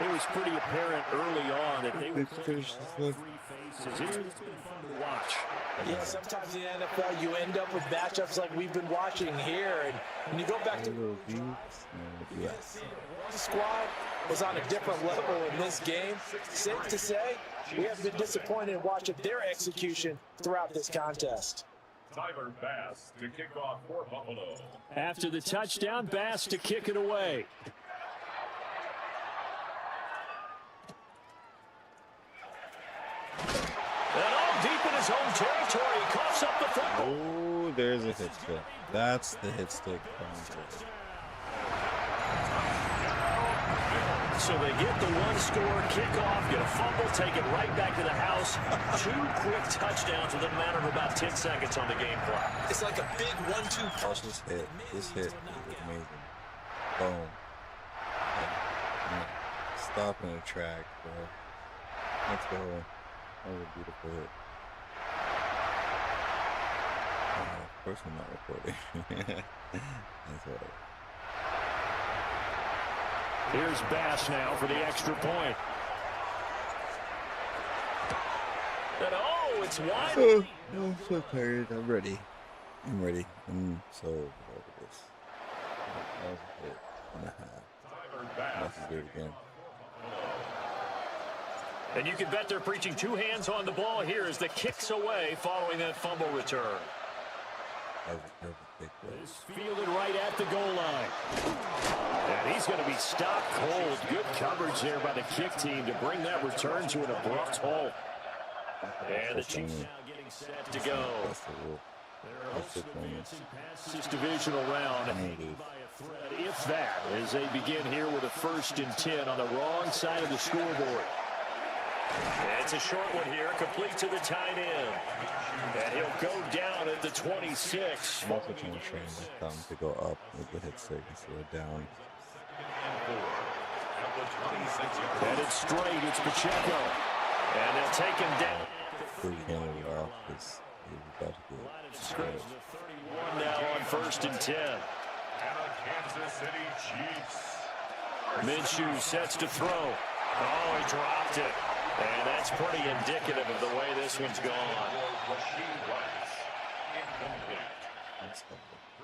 It was pretty apparent early on that they were playing all 3 phases. It's been fun to watch. Yeah, sometimes in the NFL you end up with matchups like we've been watching here, and when you go back to Little beats. Yes. the squad was on a different level in this game. Safe to say, we have been disappointed in watching their execution throughout this contest. Tyler Bass to kick off for Buffalo. After the touchdown, Bass to kick it away. And all deep in his own territory, he coughs up the football. Oh, there's a hit stick. That's the hit stick. So they get the 1-score kickoff, get a fumble, take it right back to the house. 2 quick touchdowns within a matter of about 10 seconds on the game clock. It's like a big 1-2 Watch this hit. This hit is amazing. Boom. Stop in a track, bro. Let's go. That was a beautiful hit. Of course I'm not recording. That's all right. Here's Bass now for the extra point. And oh, it's wide. Oh, I'm so tired. I'm ready. I'm ready. I'm so over this. That was a hit and a half. Let's do it again. And you can bet they're preaching 2 hands on the ball here as the kicks away following that fumble return. That was a perfect big play. Fielded right at the goal line. And he's going to be stopped cold. Good coverage there by the kick team to bring that return to an abrupt halt. And the Chiefs now getting Set to go. That's the rule. That's the thing. This divisional round by a threat, if that, as they begin here with a 1st and 10 on the wrong side of the scoreboard. It's a short one here, complete to the tight end. And he'll go down at the 26. I'm also trying to train them to go up with the hit stick instead of down. Headed straight, it's Pacheco. And they'll take him down. Pretty handed it off because he was about to get straight. 31 now on 1st and 10. And the Kansas City Chiefs. Minshew sets to throw. Oh, he dropped it. And that's pretty indicative of the way this one's gone.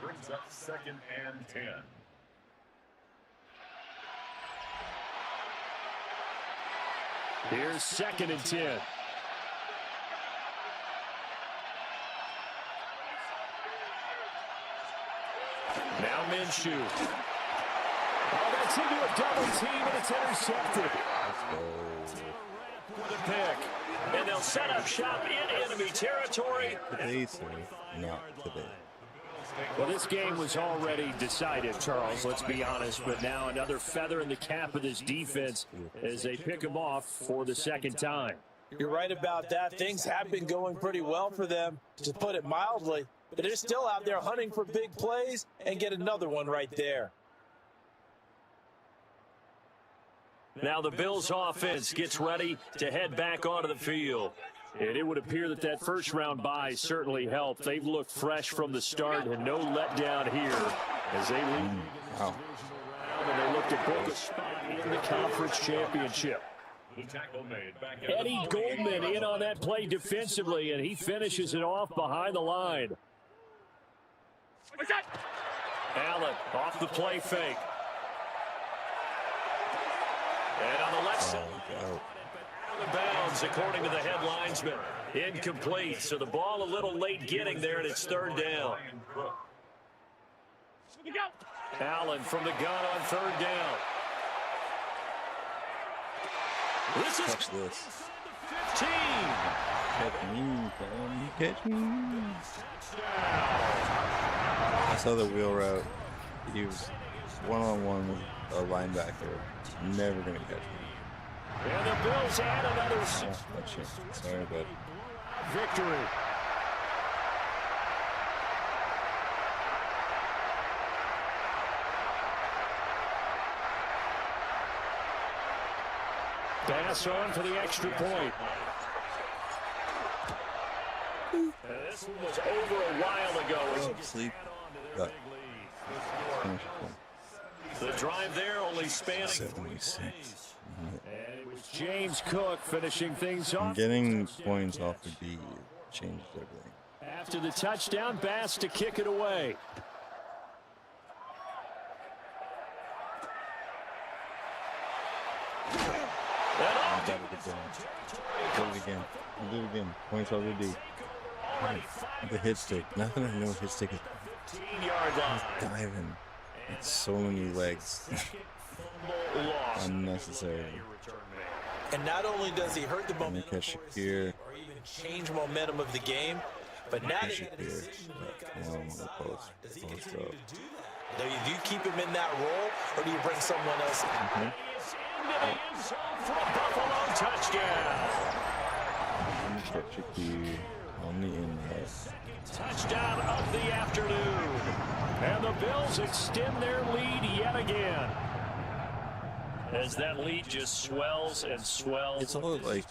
Brings up 2nd and 10. Here's 2nd and 10. Now Minshew. Oh, that's into a double team, and it's intercepted. With a pick. And they'll set up shop in enemy territory. Today, sir, not today. Well, this game was already decided, Charles, let's be honest. But now another feather in the cap of this defense as they pick him off for the 2nd time. You're right about that. Things have been going pretty well for them, to put it mildly. But they're still out there hunting for big plays and get another one right there. Now the Bills offense gets ready to head back onto the field. And it would appear that that first-round bye certainly helped. They've looked fresh from the start and no letdown here as they lead and they look to book a spot in the conference championship. Eddie Goldman in on that play defensively, and he finishes it off behind the line. Allen off the play fake. And on the left side, out of bounds, according to the head linesman. Incomplete, so the ball a little late getting there, and it's 3rd down. Allen from the gun on 3rd down. This is Catch this. 15. Catch me, fam. Catch me. I saw the wheel route. He was one-on-one with a linebacker. Never going to catch me. And the Bills add another Sorry, but victory. Pass on for the extra point. This one was over a while ago. sleep. The drive there only spanning 76. And it was James Cook finishing things off. Getting points off the D changed everything. After the touchdown, Bass to kick it away. Do it again. Do it again. Points off the D. The hit stick. Nothing I know hit stick is 15-yard line. diving. It's so many legs. Unnecessary. And not only does he hurt the momentum catch for his Shakir. team or even change momentum of the game, but now they got a Shakir. decision to make Come on, against the the post. Does he Post continue up. to do that? Do you keep him in that role, or do you bring someone else in? It's into the end zone for a Buffalo touchdown. Let me catch Shakir on the inlet. Touchdown of the afternoon. And the Bills extend their lead yet again. As that lead just swells and swells. It's all like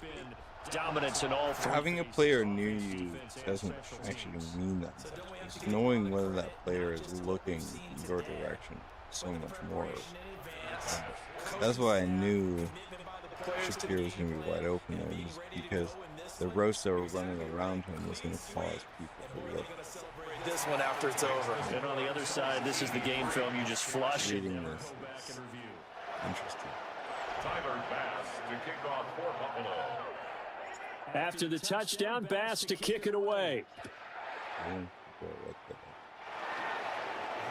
dominance in all three. having a player near you doesn't actually mean that much. Just knowing whether that player is looking in your direction so much more. That's why I knew Shakir was going to be wide open there, just because the routes that were running around him was going to cause people to look. This one after it's over. And on the other side, this is the game film you just flush. Reading this is interesting. Tyler Bass to kick off for Buffalo. After the touchdown, Bass to kick it away. That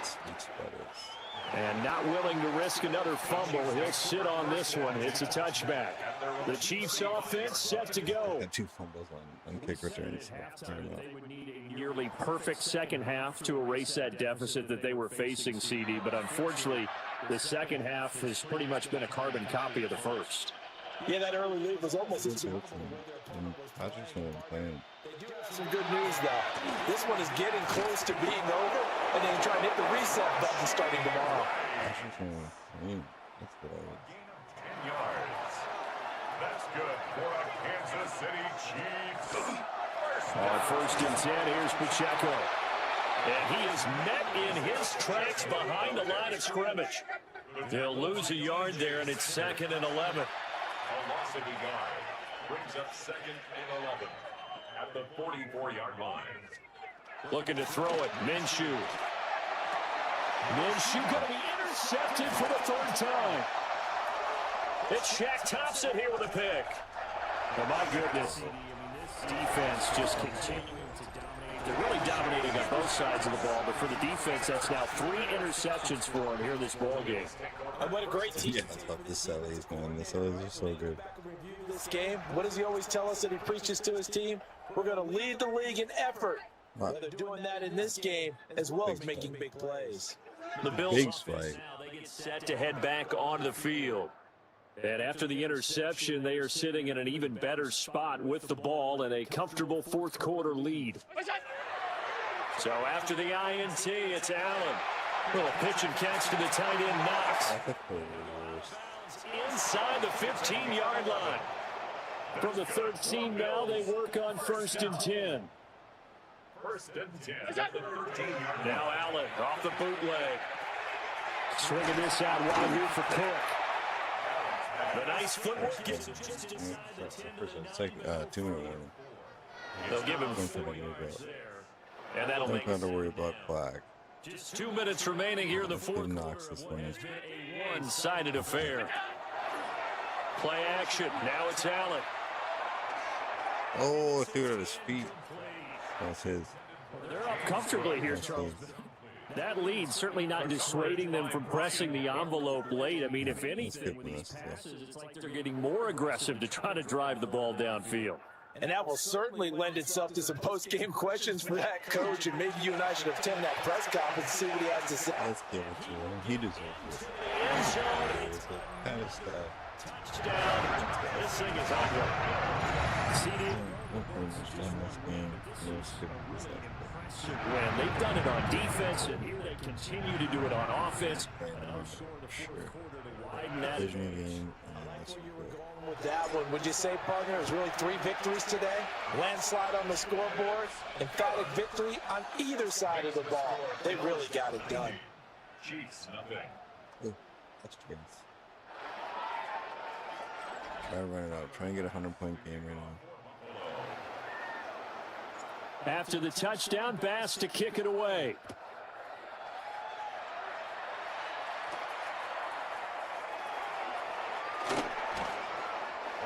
sweet spot is. And not willing to risk another fumble. He'll sit on this one. It's a touchback. The Chiefs offense set to go. Got 2 fumbles on kick returns. They would need a nearly perfect second half to erase that deficit that they were facing, CD. But unfortunately, the second half has pretty much been a carbon copy of the first. Yeah, that early lead was almost easy. Patrick's not playing. They do have some good news, though. This one is getting close to being over, and then try and hit the reset button starting tomorrow. Patrick's not playing. That's good. 10 yards. That's good for a Kansas City Chiefs. On 1st and 10, here's Pacheco. And he is met in his tracks behind the line of scrimmage. They'll lose a yard there, and it's 2nd and 11. A loss of a yard brings up 2nd and 11 at the 44-yard line. Looking to throw it, Minshew. Minshew going to be intercepted for the 3rd time. It's Shaq Thompson here with a pick. Oh, my goodness. This defense just continuing to dominate. They're really dominating on both sides of the ball, but for the defense, that's now 3 interceptions for them here in this ball game. And what a great team. Yeah, I love the Sellys, man. The Sellys are so good. This game, what does he always tell us that he preaches to his team? We're going to lead the league in effort. Wow. They're doing that in this game as well as making big plays. The Bills Big offense spike. now, they get set to head back onto the field. And after the interception, they are sitting in an even better spot with the ball and a comfortable 4th quarter lead. So after the INT, it's Allen. Little pitch and catch to the tight end, Knox. Inside the 15-yard line. From the 13 now, they work on 1st and 10. 1st and 10 at the 13-yard line. Now Allen off the bootleg. Swinging this out wide here for Cook. The nice footwork gets it just inside the 10. It's like 2-minute warning. They'll give him Don't 4 worry yards about. there. And that'll make Don't have to worry about flag. just 2 minutes remaining here in the 4th Knox quarter. this What one. has been a one-sided affair. Play action. Now it's Allen. Oh, threw it at his feet. That's his. They're up comfortably here, Charles. That lead certainly not dissuading them from pressing the envelope late. I mean, if anything, with these passes, it's like they're getting more aggressive to try to drive the ball downfield. And that will certainly lend itself to some post-game questions for that coach, and maybe you and I should attend that press conference and see what he has to say. Let's give it to him. He deserves it. End zone. It's a kind of stuff. Touchdown. This thing is ugly. CD. When they've done it on defense, and here they continue to do it on offense. Widen that. Divisional game. With that one, would you say, partner, it was really 3 victories today? Landslide on the scoreboard, emphatic victory on either side of the ball. They really got it done. Chiefs, nothing. That's chance. Try to run it out. Try and get a 100-point game right now. After the touchdown, Bass to kick it away.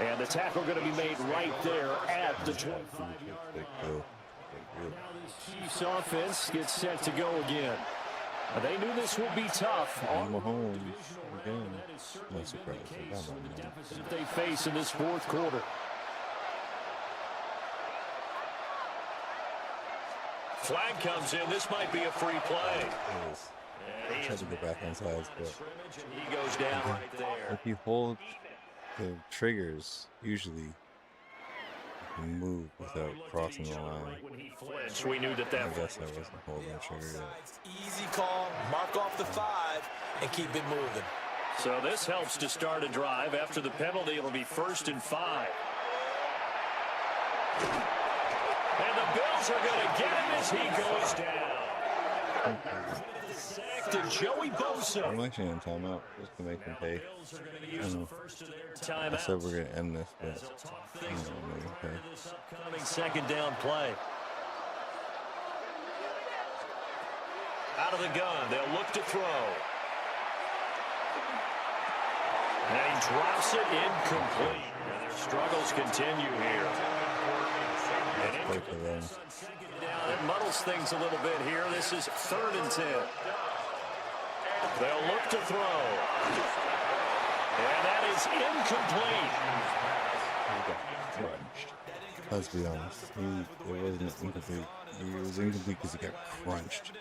And the tackle going to be made right there at the 25-yard line. Now this Chiefs offense gets set to go again. They knew this would be tough. And Mahomes again. No surprise. The deficit they face in this 4th quarter. Flag comes in. This might be a free play. I tried to get back on sides, but He goes down right there. if you hold the triggers, usually you can move without crossing the line. When he flinched, we knew that I that guess I wasn't holding the trigger yet. Easy call, mark off the 5, and keep it moving. So this helps to start a drive. After the penalty, it'll be 1st and 5. And the Bills are going to get him as he goes down. Sacked and Joey Bosa. I'm actually in timeout just to make him pay. Bills are going to use the first of their I timeouts. said we're going to end this, but They'll talk I things don't over know, for okay. this upcoming 2nd down play. Out of the gun, they'll look to throw. And he drops it incomplete. And their struggles continue here. And Play for them. down, it muddles things a little bit here. This is 3rd and 10. They'll look to throw. And that is incomplete. Let's be honest. It wasn't incomplete. It was incomplete because he got crunched.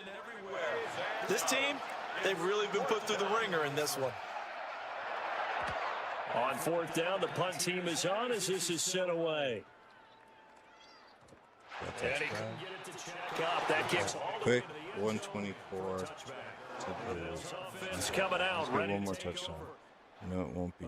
This team, they've really been put through the ringer in this one. On fourth down, the punt team is on as this is sent away. And he couldn't get it to check up. That kicks Quick, 124 to the. It's coming out. Ready one more touchdown. No, it won't be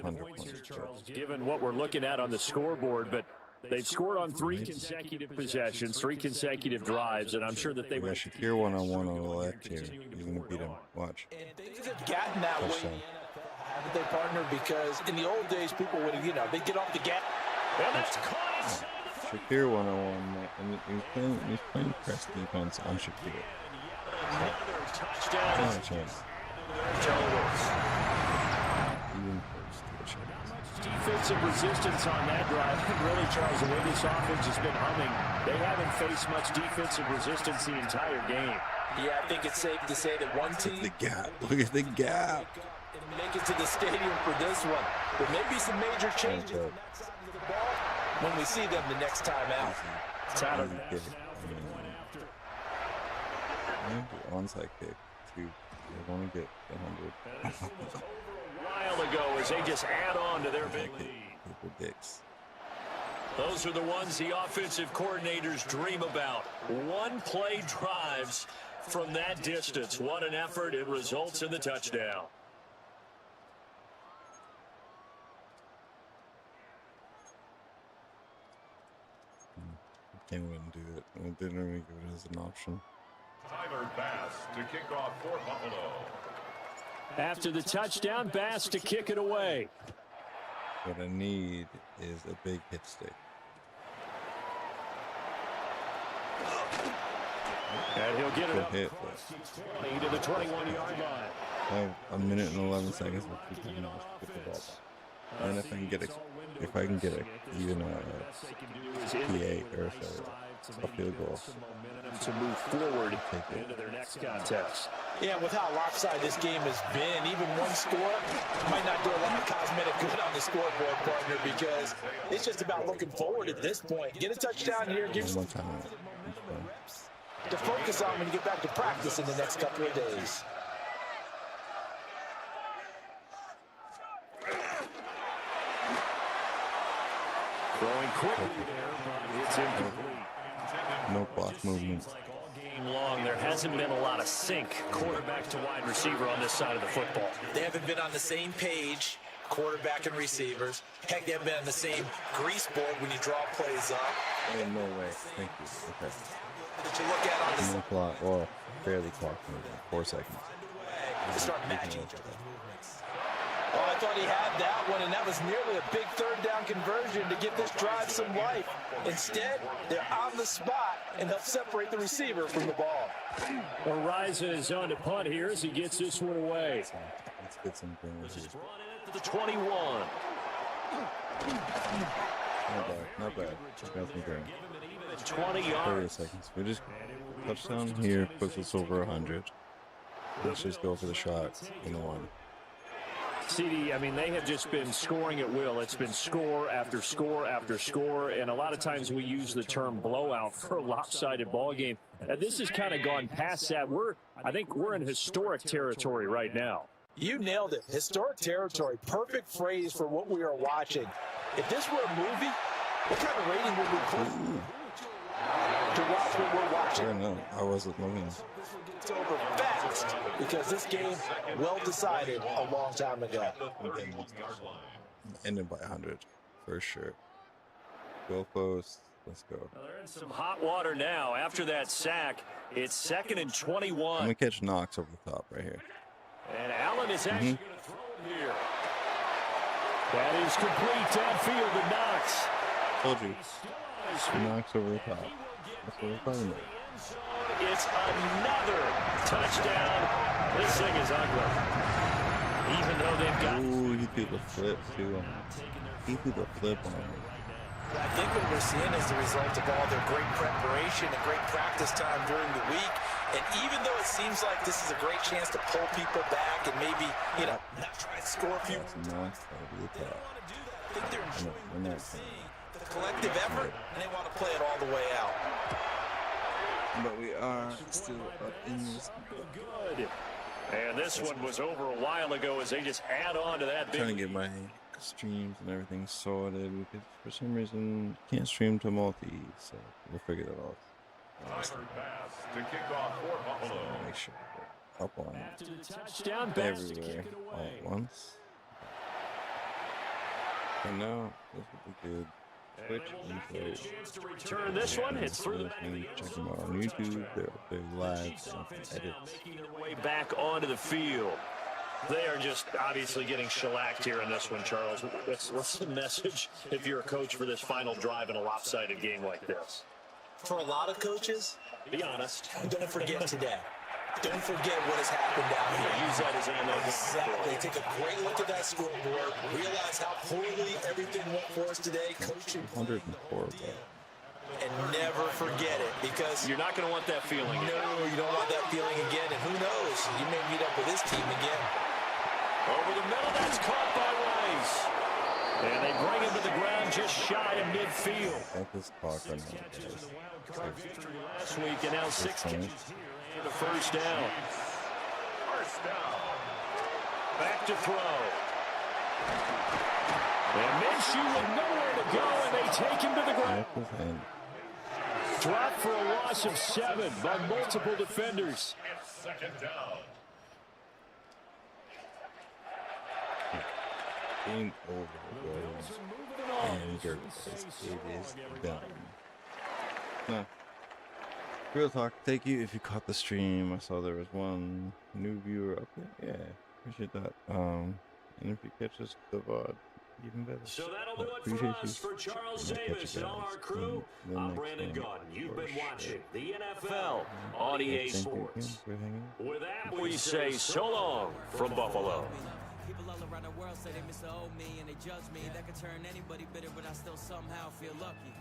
100 points. Given what we're looking at on the scoreboard, but they've scored on 3 consecutive possessions, 3 consecutive drives, and I'm sure that they will. Shakir one-on-one on the left here. He's going to beat him. Watch. And things have gotten that way. Haven't they, partner? Because in the old days, people would, they'd get off the gas. And that's caught. Shakir one-on-one. And he's playing press defense on Shakir. Not a chance. Even close to a chance. Defensive resistance on that drive. Really, Charles, the way this offense has been humming, they haven't faced much defensive resistance the entire game. Yeah, I think it's safe to say that one team. Look at the gap. Look at the gap. And make it to the stadium for this one. There may be some major changes on that side of the ball when we see them the next time out. Onside kick too. They want to get 100. A while ago, as they just add on to their big lead. Those are the ones the offensive coordinators dream about. One-play drives from that distance. What an effort. It results in the touchdown. Can't even do it. I didn't even give it as an option. Tyler Bass to kick off for Buffalo. After the touchdown, Bass to kick it away. What I need is a big hit stick. And he'll get it up hit, to the 21-yard line. I have a minute and 11 seconds to keep the ball back. And if I can get a even a PA or a field goal to move forward into their next contest. Yeah, with how lopsided this game has been, even one score might not do a lot of cosmetic good on the scoreboard, partner, because it's just about looking forward at this point. Get a touchdown here, give you to focus on when you get back to practice in the next couple of days. Throwing quickly there, but it's incomplete. No clock movement. Game long, there hasn't been a lot of sync quarterback to wide receiver on this side of the football. They haven't been on the same page, quarterback and receivers. Heck, they haven't been on the same grease board when you draw plays up. Oh, no way. Thank you. Okay. That you look at on the no clock, or barely clock movement. 4 seconds. To start matching each other. Oh, I thought he had that one, and that was nearly a big third down conversion to give this drive some life. Instead, they're on the spot and help separate the receiver from the ball. Ariza is on to punt here as he gets this one away. Let's get some things. This is brought in to the 21. Not bad. Just got some going. 20 yards. 30 seconds. We just touchdown here puts us over 100. Let's just go for the shot in the one. CD, I mean, they have just been scoring at will. It's been score after score after score, and a lot of times we use the term blowout for a lopsided ball game. This has kind of gone past that. I think we're in historic territory right now. You nailed it. Historic territory. Perfect phrase for what we are watching. If this were a movie, what kind of rating would we put to watch what we're watching? I don't know. I wasn't looking. It's over fast because this game well decided a long time ago. Ended by 100 for sure. Goal post. Let's go. Well, they're in some hot water now. After that sack, it's 2nd and 21. I'm gonna catch Knox over the top right here. And Allen is actually going to throw it here. That is complete downfield to Knox. Told you. Knox over the top. That's what we're talking about. It's another touchdown. This thing is ugly. Even though they've got... Ooh, he threw the flip too. He threw the flip on him. I think what we're seeing is the result of all their great preparation and great practice time during the week And even though it seems like this is a great chance to pull people back and maybe, not try to score a few. That's nice. That'll be the They top. don't want to do that. I think they're enjoying what they're Nice. seeing, the collective effort, and they want to play it all the way out. But we are still up in this. Good. And this one was over a while ago as they just add on to that Trying to big. get my streams and everything sorted because for some reason can't stream to multi, so we'll figure that out. Timer pass to kick off for Buffalo. Make sure we're up on After the touchdown pass to kick everywhere it all away. at once. And now this would be good. Twitch info. Chance to return this one. It's through the back of the end Check zone. them out on YouTube. They're live and Offense now edits. making their way back onto the field. They are just obviously getting shellacked here in this one, Charles. What's the message if you're a coach for this final drive in a lopsided game like this? For a lot of coaches, Be honest. don't forget today. Don't forget what has happened out here. Use that as ammo. Exactly. Take a great look at that scoreboard. Realize how poorly everything went for us today. Coaching 104, bro. and never forget it because You're not going to want that feeling. no, you don't want that feeling again. And who knows? You may meet up with this team again. Over the middle, that's caught by Rice. And they bring him to the ground just shy of midfield. At this clock right now, guys. Last week, and now 6 catches here and a first down. First down. Back to throw. And Minshew with nowhere to go, and they take him to the ground. At this end. Dropped for a loss of 7 by multiple defenders. It's second down. Game over, boys. And dirt, guys. It is done. No. Real talk, thank you if you caught the stream. I saw there was one new viewer up there. Yeah, appreciate that. And if you catch us the VOD, even better. So that'll But do it for appreciate us. For Charles And I'll catch Davis you and all guys our crew, in the I'm next Brandon one Gunn. You've for been sure. watching the NFL on EA Thank you again Sports. for hanging out. With that, we say so long from Buffalo. People all around the world say they miss the old me and they judge me. That could turn anybody bitter, but I still somehow feel lucky.